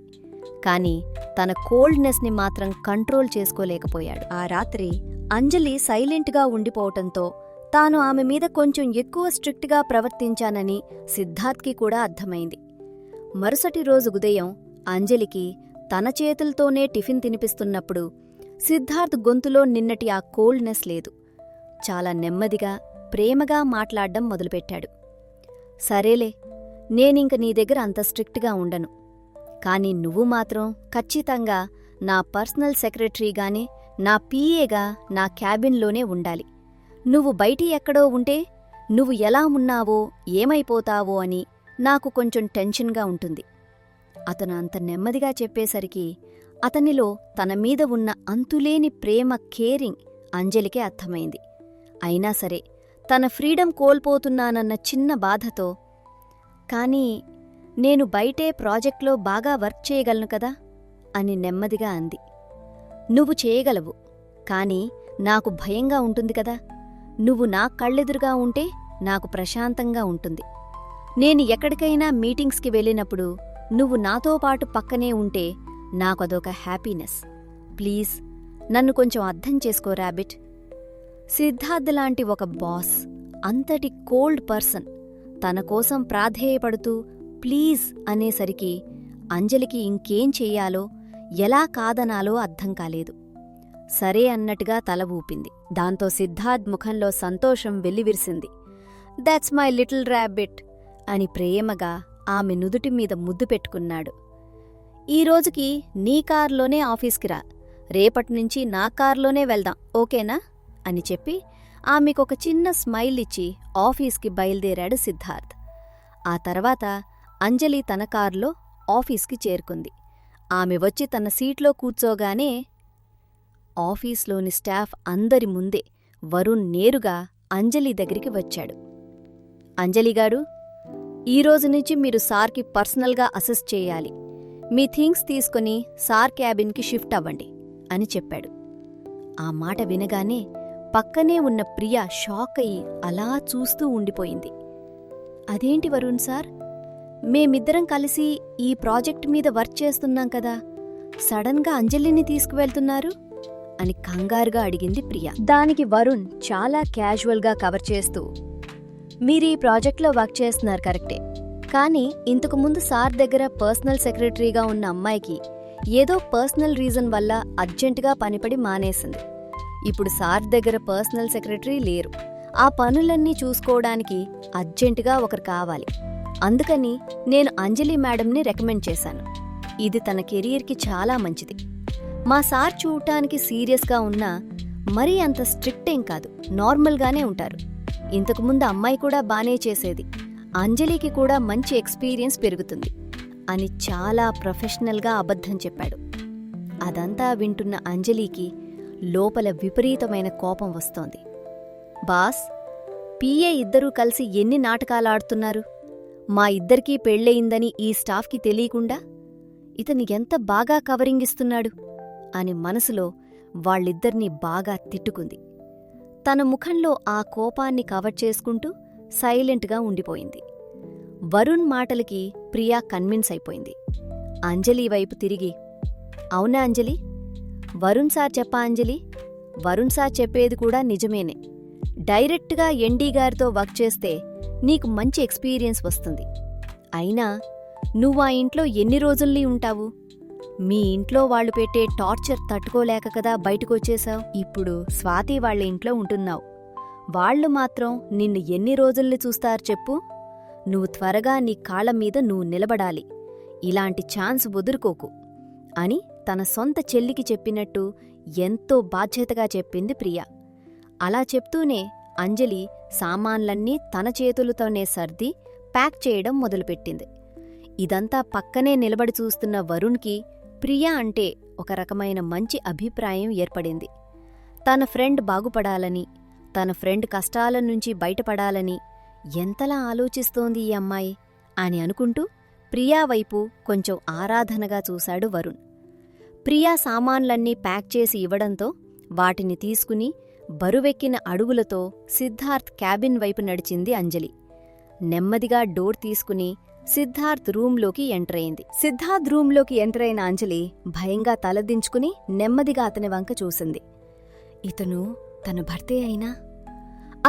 కాని తన కోల్డ్నెస్ని మాత్రం కంట్రోల్ చేసుకోలేకపోయాడు. ఆ రాత్రి అంజలి సైలెంట్గా ఉండిపోవటంతో తాను ఆమె మీద కొంచెం ఎక్కువ స్ట్రిక్ట్గా ప్రవర్తించానని సిద్ధార్థ్కి కూడా అర్థమైంది. మరుసటి రోజు ఉదయం అంజలికి తన చేతులతోనే టిఫిన్ తినిపిస్తున్నప్పుడు సిద్ధార్థ్ గొంతులో నిన్నటి ఆ కోల్డ్నెస్ లేదు. చాలా నెమ్మదిగా, ప్రేమగా మాట్లాడ్డం మొదలుపెట్టాడు. సరేలే, నేనింక నీ దగ్గర అంత స్ట్రిక్ట్గా ఉండను. కాని నువ్వు మాత్రం ఖచ్చితంగా నా పర్సనల్ సెక్రటరీగానే, నా పీఏగా నా క్యాబిన్లోనే ఉండాలి. నువ్వు బయటి ఎక్కడో ఉంటే నువ్వు ఎలా ఉన్నావో, ఏమైపోతావో అని నాకు కొంచెం టెన్షన్గా ఉంటుంది. అతను అంత నెమ్మదిగా చెప్పేసరికి అతనిలో తన మీద ఉన్న అంతులేని ప్రేమ, కేరింగ్ అంజలికే అర్థమైంది. అయినా సరే తన ఫ్రీడమ్ కోల్పోతున్నానన్న చిన్న బాధతో, కానీ నేను బయటే ప్రాజెక్ట్లో బాగా వర్క్ చేయగలను కదా అని నెమ్మదిగా అంది. నువ్వు చేయగలవు, కాని నాకు భయంగా ఉంటుంది కదా. నువ్వు నా కళ్ళెదురుగా ఉంటే నాకు ప్రశాంతంగా ఉంటుంది. నేను ఎక్కడికైనా మీటింగ్స్కి వెళ్ళినప్పుడు నువ్వు నాతో పాటు పక్కనే ఉంటే నాకదొక హ్యాపీనెస్. ప్లీజ్ నన్ను కొంచెం అర్థం చేసుకో రాబిట్. సిద్ధార్థ్ లాంటి ఒక బాస్, అంతటి కోల్డ్ పర్సన్ తన కోసం ప్రాధేయపడుతూ ప్లీజ్ అనేసరికి అంజలికి ఇంకేం చెయ్యాలో, ఎలా కాదనాలో అర్థం కాలేదు. సరే అన్నట్టుగా తల ఊపింది. దాంతో సిద్ధార్థ్ ముఖంలో సంతోషం వెల్లివిరిసింది. దట్స్ మై లిటిల్ ర్యాబిట్ అని ప్రేమగా ఆమె నుదుటి మీద ముద్దు పెట్టుకున్నాడు. ఈరోజుకి నీ కార్లోనే ఆఫీస్కి రా, రేపటినుంచి నా కార్లోనే వెళ్దాం, ఓకేనా అని చెప్పి ఆమెకొక చిన్న స్మైల్ ఇచ్చి ఆఫీస్కి బయలుదేరాడు సిద్ధార్థ్. ఆ తర్వాత అంజలి తన కారులో ఆఫీస్కి చేరుకుంది. ఆమె వచ్చి తన సీట్లో కూర్చోగానే ఆఫీస్లోని స్టాఫ్ అందరి ముందే వరుణ్ నేరుగా అంజలి దగ్గరికి వచ్చాడు. అంజలిగారు, ఈరోజు నుంచి మీరు సార్కి పర్సనల్గా అసిస్ట్ చేయాలి. మీ థింగ్స్ తీసుకుని సార్ క్యాబిన్కి షిఫ్ట్ అవ్వండి అని చెప్పాడు. ఆ మాట వినగానే పక్కనే ఉన్న ప్రియ షాక్ అయి అలా చూస్తూ ఉండిపోయింది. అదేంటి వరుణ్ సార్, మేమిద్దరం కలిసి ఈ ప్రాజెక్ట్ మీద వర్క్ చేస్తున్నాం కదా, సడన్గా అంజలిని తీసుకువెళ్తున్నారు అని కంగారుగా అడిగింది ప్రియ. దానికి వరుణ్ చాలా క్యాజువల్గా కవర్ చేస్తూ, మీరీ ప్రాజెక్ట్లో వర్క్ చేస్తున్నారు కరెక్టే, కానీ ఇంతకుముందు సార్ దగ్గర పర్సనల్ సెక్రటరీగా ఉన్న అమ్మాయికి ఏదో పర్సనల్ రీజన్ వల్ల అర్జెంటుగా పనిపడి మానేసింది. ఇప్పుడు సార్ దగ్గర పర్సనల్ సెక్రటరీ లేరు. ఆ పనులన్నీ చూసుకోవడానికి అర్జెంటుగా ఒకరు కావాలి. అందుకని నేను అంజలి మేడంని రికమెండ్ చేశాను. ఇది తన కెరీర్కి చాలా మంచిది. మా సార్ చూడటానికి సీరియస్గా ఉన్నా మరీ అంత స్ట్రిక్ట్ ఏం కాదు, నార్మల్గానే ఉంటారు. ఇంతకుముందు అమ్మాయి కూడా బానే చేసేది, అంజలికి కూడా మంచి ఎక్స్పీరియన్స్ పెరుగుతుంది అని చాలా ప్రొఫెషనల్గా అబద్ధం చెప్పాడు. అదంతా వింటున్న అంజలికి లోపల విపరీతమైన కోపం వస్తోంది. బాస్, పిఏ ఇద్దరూ కలిసి ఎన్ని నాటకాలాడుతున్నారు? మా ఇద్దరికీ పెళ్ళయిందని ఈ స్టాఫ్కి తెలియకుండా ఇతను ఎంత బాగా కవరింగ్ ఇస్తున్నాడు అని మనసులో వాళ్ళిద్దరినీ బాగా తిట్టుకుంది. తన ముఖంలో ఆ కోపాన్ని కవర్ చేసుకుంటూ సైలెంట్గా ఉండిపోయింది. వరుణ్ మాటలకి ప్రియా కన్విన్స్ అయిపోయింది. అంజలి వైపు తిరిగి, అవునా అంజలి? వరుణ్ సార్ చెప్పా అంజలి? వరుణ్ సార్ చెప్పేది కూడా నిజమేనే. డైరెక్ట్గా ఎండీ గారితో వర్క్ చేస్తే నీకు మంచి ఎక్స్పీరియన్స్ వస్తుంది. అయినా నువ్వు ఆ ఇంట్లో ఎన్ని రోజుల్ని ఉంటావు? మీ ఇంట్లో వాళ్ళు పెట్టే టార్చర్ తట్టుకోలేక కదా బయటకొచ్చేశావు. ఇప్పుడు స్వాతి వాళ్ళ ఇంట్లో ఉంటున్నావు. వాళ్లు మాత్రం నిన్ను ఎన్ని రోజుల్ని చూస్తారు చెప్పు? నువ్వు త్వరగా నీ కాళ్ల మీద నువ్వు నిలబడాలి. ఇలాంటి ఛాన్స్ వదులుకోకు అని తన సొంత చెల్లికి చెప్పినట్టు ఎంతో బాధ్యతగా చెప్పింది ప్రియా. అలా చెప్తూనే అంజలి సామాన్లన్నీ తన చేతులతోనే సర్ది ప్యాక్ చేయడం మొదలుపెట్టింది. ఇదంతా పక్కనే నిలబడి చూస్తున్న వరుణ్కి ప్రియా అంటే ఒక రకమైన మంచి అభిప్రాయం ఏర్పడింది. తన ఫ్రెండ్ బాగుపడాలని, తన ఫ్రెండ్ కష్టాల నుంచి బయటపడాలని ఎంతలా ఆలోచిస్తోంది ఈ అమ్మాయి అని అనుకుంటూ ప్రియా వైపు కొంచెం ఆరాధనగా చూశాడు వరుణ్. ప్రియా సామాన్లన్నీ ప్యాక్ చేసి ఇవ్వడంతో వాటిని తీసుకుని బరువెక్కిన అడుగులతో సిద్ధార్థ్ క్యాబిన్ వైపు నడిచింది అంజలి. నెమ్మదిగా డోర్ తీసుకుని సిద్ధార్థ్ రూంలోకి ఎంటరైంది. సిద్ధార్థ్ రూంలోకి ఎంటరైన అంజలి భయంగా తలదించుకుని నెమ్మదిగా అతని వంక చూసింది. ఇతను తన భర్తే అయినా?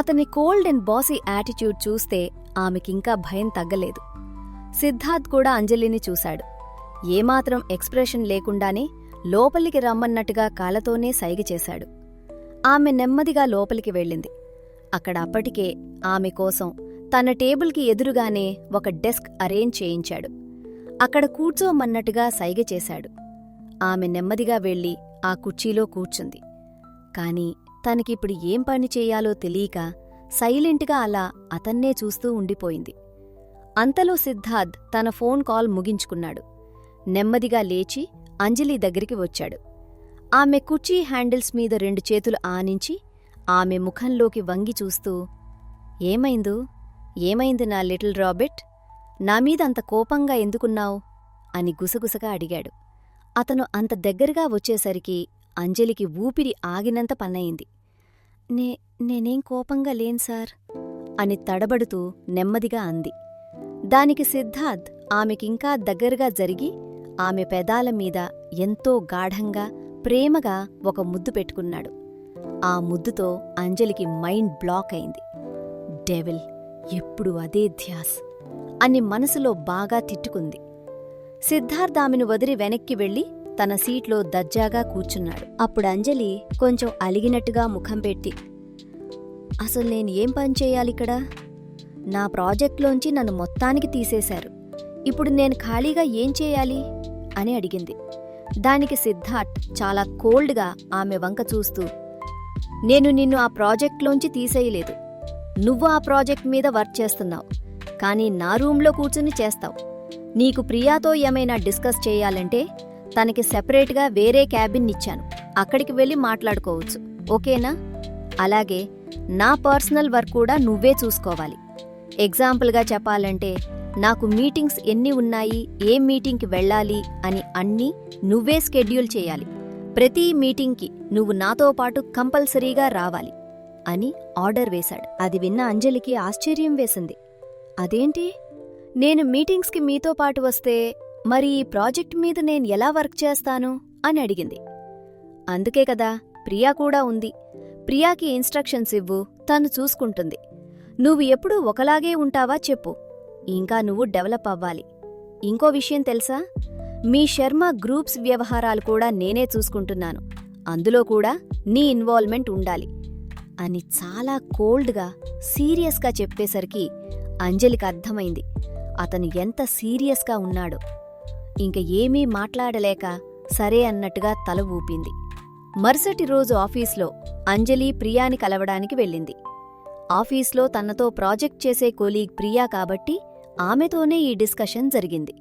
అతని కోల్డ్ అండ్ బాసీ యాటిట్యూడ్ చూస్తే ఆమెకింకా భయం తగ్గలేదు. సిద్ధార్థ్ కూడా అంజలిని చూశాడు. ఏమాత్రం ఎక్స్ప్రెషన్ లేకుండానే లోపలికి రమ్మన్నట్టుగా కాళ్లతోనే సైగ చేశాడు. ఆమె నెమ్మదిగా లోపలికి వెళ్ళింది. అక్కడ అప్పటికే ఆమె కోసం తన టేబుల్కి ఎదురుగానే ఒక డెస్క్ అరేంజ్ చేయించాడు. అక్కడ కూర్చోమన్నట్టుగా సైగ చేశాడు. ఆమె నెమ్మదిగా వెళ్ళి ఆ కుర్చీలో కూర్చుంది. కాని తనకిప్పుడు ఏం పని చేయాలో తెలియక సైలెంట్గా అలా అతన్నే చూస్తూ ఉండిపోయింది. అంతలో సిద్ధార్థ్ తన ఫోన్ కాల్ ముగించుకున్నాడు. నెమ్మదిగా లేచి అంజలి దగ్గరికి వచ్చాడు. ఆమె కుర్చీ హ్యాండిల్స్ మీద 2 చేతులు ఆనించి ఆమె ముఖంలోకి వంగి చూస్తూ, ఏమైంది నా లిటిల్ రాబిట్? నామీద అంత కోపంగా ఎందుకున్నావు అని గుసగుసగా అడిగాడు. అతను అంత దగ్గరగా వచ్చేసరికి అంజలికి ఊపిరి ఆగినంత పనయింది. నేనేం కోపంగా లేను సార్ అని తడబడుతూ నెమ్మదిగా అంది. దానికి సిద్ధార్థ్ ఆమెకింకా దగ్గరగా జరిగి ఆమె పెదాల మీద ఎంతో గాఢంగా ప్రేమగా ఒక ముద్దు పెట్టుకున్నాడు. ఆ ముద్దుతో అంజలికి మైండ్ బ్లాక్ అయింది. డెవిల్, ఎప్పుడు అదే ధ్యాస్ అని మనసులో బాగా తిట్టుకుంది. సిద్ధార్థ్ ఆమెను వదిలి వెనక్కి వెళ్లి తన సీట్లో దర్జాగా కూర్చున్నాడు. అప్పుడు అంజలి కొంచెం అలిగినట్టుగా ముఖం పెట్టి, అసలు నేను ఏం పని చేయాలిక్కడ? నా ప్రాజెక్ట్లోంచి నన్ను మొత్తానికి తీసేశారు. ఇప్పుడు నేను ఖాళీగా ఏం చేయాలి అని అడిగింది. దానికి సిద్ధార్థ్ చాలా కోల్డ్గా ఆమె వంక చూస్తూ, నేను నిన్ను ఆ ప్రాజెక్ట్లోంచి తీసేయలేదు. నువ్వు ఆ ప్రాజెక్ట్ మీద వర్క్ చేస్తున్నావు, కానీ నా రూంలో కూర్చుని చేస్తావు. నీకు ప్రియాతో ఏమైనా డిస్కస్ చేయాలంటే తనకి సెపరేట్గా వేరే క్యాబిన్ ఇచ్చాను, అక్కడికి వెళ్ళి మాట్లాడుకోవచ్చు, ఓకేనా? అలాగే నా పర్సనల్ వర్క్ కూడా నువ్వే చూసుకోవాలి. ఎగ్జాంపుల్గా చెప్పాలంటే నాకు మీటింగ్స్ ఎన్ని ఉన్నాయి, ఏ మీటింగ్కి వెళ్ళాలి అని అన్నీ నువ్వే స్కెడ్యూల్ చేయాలి. ప్రతి మీటింగ్కి నువ్వు నాతో పాటు కంపల్సరీగా రావాలి అని ఆర్డర్ వేశాడు. అది విన్న అంజలికి ఆశ్చర్యం వేసింది. అదేంటి, నేను మీటింగ్స్కి మీతో పాటు వస్తే మరి ఈ ప్రాజెక్ట్ మీద నేను ఎలా వర్క్ చేస్తాను అని అడిగింది. అందుకే కదా ప్రియా కూడా ఉంది. ప్రియాకి ఇన్స్ట్రక్షన్స్ ఇవ్వు, తను చూసుకుంటుంది. నువ్వు ఎప్పుడూ ఒకలాగే ఉంటావా చెప్పు. ఇంకా నువ్వు డెవలప్ అవ్వాలి. ఇంకో విషయం తెలుసా, మీ శర్మ గ్రూప్స్ వ్యవహారాలు కూడా నేనే చూసుకుంటున్నాను, అందులో కూడా నీ ఇన్వాల్వ్మెంట్ ఉండాలి అని చాలా కోల్డ్గా సీరియస్గా చెప్పేసరికి అంజలికి అర్థమైంది అతను ఎంత సీరియస్గా ఉన్నాడో. ఇంక ఏమీ మాట్లాడలేక సరే అన్నట్టుగా తల ఊపింది. మరుసటి రోజు ఆఫీస్లో అంజలి ప్రియాని కలవడానికి వెళ్ళింది. ఆఫీస్లో తనతో ప్రాజెక్ట్ చేసే కొలీగ్ ప్రియా కాబట్టి ఆమెతోనే ఈ డిస్కషన్ జరిగింది.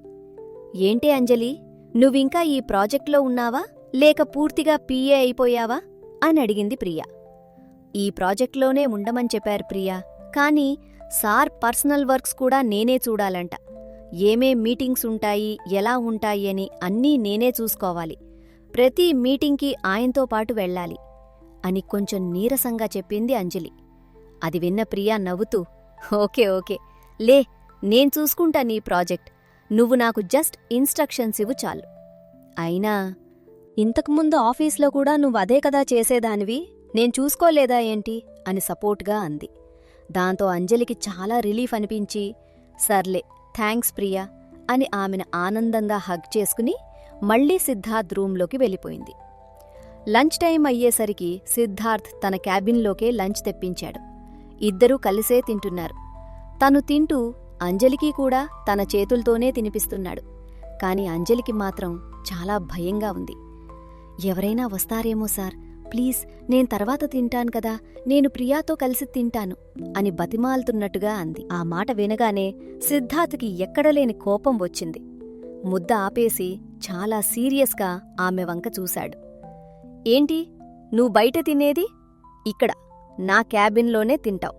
ఏంటే అంజలి, నువ్వింకా ఈ ప్రాజెక్ట్లో ఉన్నావా లేక పూర్తిగా పిఏ అయిపోయావా అని అడిగింది ప్రియా. ఈ ప్రాజెక్ట్లోనే ఉండమని చెప్పారు ప్రియా, కానీ సార్ పర్సనల్ వర్క్స్ కూడా నేనే చూడాలంట. ఏమేం మీటింగ్స్ ఉంటాయి, ఎలా ఉంటాయి అని అన్నీ నేనే చూసుకోవాలి. ప్రతి మీటింగ్కి ఆయనతో పాటు వెళ్ళాలి అని కొంచెం నీరసంగా చెప్పింది అంజలి. అది విన్న ప్రియా నవ్వుతూ, ఓకే ఓకే లే, నేను చూసుకుంటా నీ ప్రాజెక్ట్, నువ్వు నాకు జస్ట్ ఇన్స్ట్రక్షన్స్ ఇవ్వు చాలు. అయినా ఇంతకుముందు ఆఫీస్లో కూడా నువ్వదే కదా చేసేదానివి, నేను చూసుకోలేదా ఏంటి అని సపోర్ట్గా అంది. దాంతో అంజలికి చాలా రిలీఫ్ అనిపించి, సర్లే థ్యాంక్స్ ప్రియా అని ఆమెను ఆనందంగా హగ్ చేసుకుని మళ్లీ సిద్ధార్థ్ రూంలోకి వెళ్ళిపోయింది. లంచ్ టైం అయ్యేసరికి సిద్ధార్థ్ తన క్యాబిన్లోకే లంచ్ తెప్పించాడు. ఇద్దరూ కలిసే తింటున్నారు. తను తింటూ అంజలికి కూడా తన చేతుల్తోనే తినిపిస్తున్నాడు. కాని అంజలికి మాత్రం చాలా భయంగా ఉంది. ఎవరైనా వస్తారేమో సార్, ప్లీజ్ నేను తర్వాత తింటాను కదా, నేను ప్రియాతో కలిసి తింటాను అని బతిమాలుతున్నట్టుగా అంది. ఆ మాట వినగానే సిద్ధార్థ్కి ఎక్కడలేని కోపం వచ్చింది. ముద్ద ఆపేసి చాలా సీరియస్గా ఆమె వంక చూశాడు. ఏంటి, నువ్వు బయట తినేది? ఇక్కడ నా క్యాబిన్లోనే తింటావు.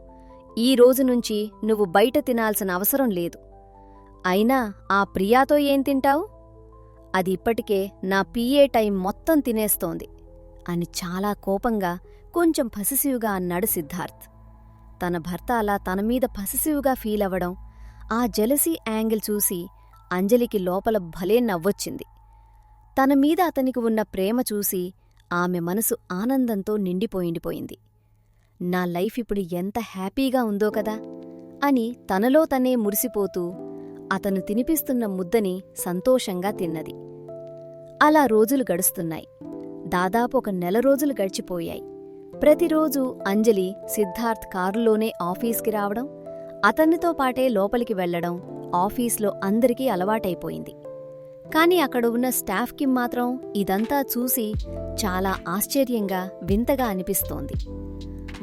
ఈ రోజునుంచి నువ్వు బయట తినాల్సిన అవసరం లేదు. అయినా ఆ ప్రియాతో ఏం తింటావు? అది ఇప్పటికే నా పిఏ టైం మొత్తం తినేస్తోంది అని చాలా కోపంగా కొంచెం పసిసివ్గా అన్నాడు సిద్ధార్థ్. తన భర్త అలా తనమీద పసిసివ్గా ఫీలవ్వడం, ఆ జెలసీ యాంగిల్ చూసి అంజలికి లోపల భలే నవ్వొచ్చింది. తనమీద అతనికి ఉన్న ప్రేమ చూసి ఆమె మనసు ఆనందంతో నిండిపోయిండిపోయింది. నా లైఫ్ ఇప్పుడు ఎంత హ్యాపీగా ఉందో కదా అని తనలో తనే మురిసిపోతూ అతను తినిపిస్తున్న ముద్దని సంతోషంగా తిన్నది. అలా రోజులు గడుస్తున్నాయి. దాదాపు 1 నెల రోజులు గడిచిపోయాయి. ప్రతిరోజు అంజలి సిద్ధార్థ్ కారులోనే ఆఫీస్కి రావడం, అతనితో పాటే లోపలికి వెళ్లడం ఆఫీస్లో అందరికీ అలవాటైపోయింది. కాని అక్కడ ఉన్న స్టాఫ్కి మాత్రం ఇదంతా చూసి చాలా ఆశ్చర్యంగా, వింతగా అనిపిస్తోంది.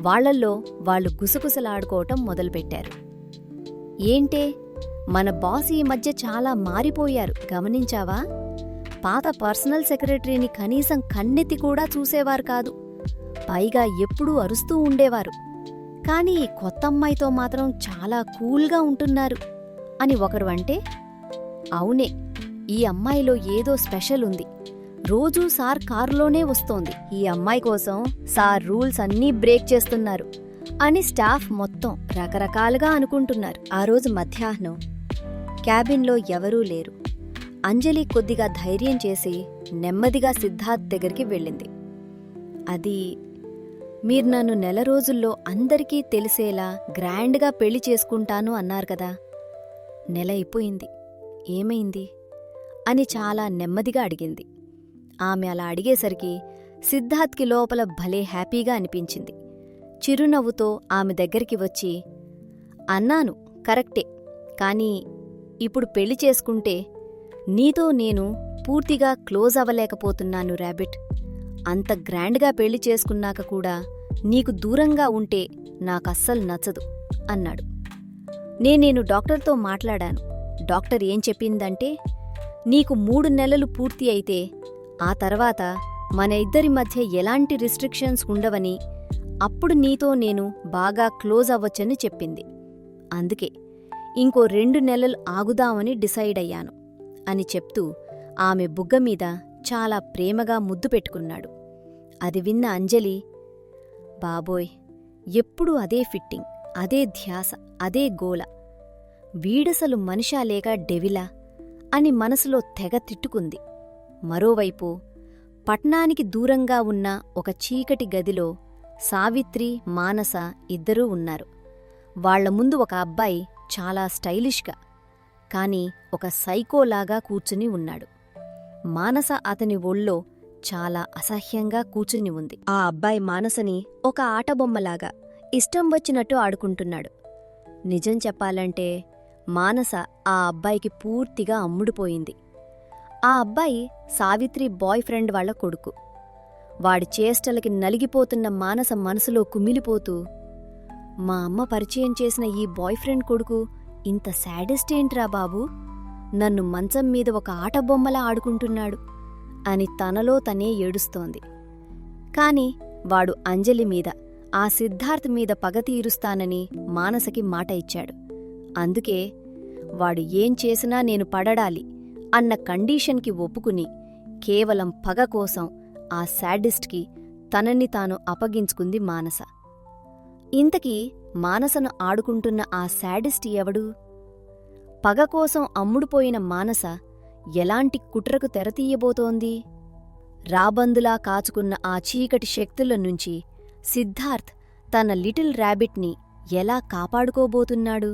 వాళ్లల్లో వాళ్లు గుసగుసలాడుకోవటం మొదలుపెట్టారు. ఏంటే, మన బాస్ ఈ మధ్య చాలా మారిపోయారు, గమనించావా? పాత పర్సనల్ సెక్రటరీని కనీసం కన్నెత్తి కూడా చూసేవారు కాదు. పైగా ఎప్పుడూ అరుస్తూ ఉండేవారు. కాని ఈ కొత్తమ్మాయితో మాత్రం చాలా కూల్గా ఉంటున్నారు అని ఒకరు అంటే, అవునే, ఈ అమ్మాయిలో ఏదో స్పెషల్ ఉంది. రోజూ సార్ కారులోనే వస్తోంది. ఈ అమ్మాయి కోసం సార్ రూల్స్ అన్నీ బ్రేక్ చేస్తున్నారు అని స్టాఫ్ మొత్తం రకరకాలుగా అనుకుంటున్నారు. ఆ రోజు మధ్యాహ్నం క్యాబిన్లో ఎవరూ లేరు. అంజలి కొద్దిగా ధైర్యం చేసి నెమ్మదిగా సిద్ధార్థ్ దగ్గరికి వెళ్ళింది. అది, మీరు నన్ను నెల రోజుల్లో అందరికీ తెలిసేలా గ్రాండ్గా పెళ్లి చేసుకుంటాను అన్నారు కదా, నెల అయిపోయింది, ఏమైంది అని చాలా నెమ్మదిగా అడిగింది. ఆమె అలా అడిగేసరికి సిద్ధార్థ్కి లోపల భలే హ్యాపీగా అనిపించింది. చిరునవ్వుతో ఆమె దగ్గరికి వచ్చి, అన్నాను కరెక్టే, కానీ ఇప్పుడు పెళ్లి చేసుకుంటే నీతో నేను పూర్తిగా క్లోజ్ అవ్వలేకపోతున్నాను ర్యాబిట్. అంత గ్రాండ్గా పెళ్లి చేసుకున్నాక కూడా నీకు దూరంగా ఉంటే నాకస్సలు నచ్చదు అన్నాడు. నేను డాక్టర్తో మాట్లాడాను. డాక్టర్ ఏం చెప్పిందంటే, నీకు 3 నెలలు పూర్తి అయితే ఆ తర్వాత మన ఇద్దరి మధ్య ఎలాంటి రిస్ట్రిక్షన్స్ ఉండవని, అప్పుడు నీతో నేను బాగా క్లోజ్ అవ్వచ్చని చెప్పింది. అందుకే ఇంకో 2 నెలలు ఆగుదామని డిసైడ్ అయ్యాను అని చెప్తూ ఆమె బుగ్గమీద చాలా ప్రేమగా ముద్దు పెట్టుకున్నాడు. అది విన్న అంజలి, బాబోయ్, ఎప్పుడూ అదే ఫిట్టింగ్, అదే ధ్యాస, అదే గోల, వీడసలు మనిషా లేక డెవిలా అని మనసులో తెగ తిట్టుకుంది. మరోవైపు పట్నానికి దూరంగా ఉన్న ఒక చీకటి గదిలో సావిత్రి, మానస ఇద్దరూ ఉన్నారు. వాళ్ల ముందు ఒక అబ్బాయి చాలా స్టైలిష్గా, కాని ఒక సైకోలాగా కూర్చుని ఉన్నాడు. మానస అతని ఒళ్ళో చాలా అసహ్యంగా కూర్చుని ఉంది. ఆ అబ్బాయి మానసని ఒక ఆటబొమ్మలాగా ఇష్టం వచ్చినట్టు ఆడుకుంటున్నాడు. నిజం చెప్పాలంటే మానస ఆ అబ్బాయికి పూర్తిగా అమ్ముడుపోయింది. ఆ అబ్బాయి సావిత్రి బాయ్ ఫ్రెండ్ వాళ్ల కొడుకు. వాడి చేష్టలకి నలిగిపోతున్న మానస మనసులో కుమిలిపోతూ, మా అమ్మ పరిచయం చేసిన ఈ బాయ్ ఫ్రెండ్ కొడుకు ఇంత శాడిస్ట్ ఏంట్రా బాబూ, నన్ను మంచం మీద ఒక ఆటబొమ్మలా ఆడుకుంటున్నాడు అని తనలో తనే ఏడుస్తోంది. కాని వాడు అంజలి మీద, ఆ సిద్ధార్థ్ మీద పగ తీరుస్తానని మానసకి మాట ఇచ్చాడు. అందుకే వాడు ఏం చేసినా నేను పడడాలి అన్న కండీషన్కి ఒప్పుకుని కేవలం పగ కోసం ఆ శాడిస్ట్కి తనని తాను అప్పగించుకుంది మానస. ఇంతకీ మానసను ఆడుకుంటున్న ఆ శాడిస్ట్ ఎవడు? పగ కోసం అమ్ముడుపోయిన మానస ఎలాంటి కుట్రకు తెరతీయబోతోంది? రాబందులా కాచుకున్న ఆ చీకటి శక్తుల నుంచి సిద్ధార్థ్ తన లిటిల్ ర్యాబిట్ని ఎలా కాపాడుకోబోతున్నాడు?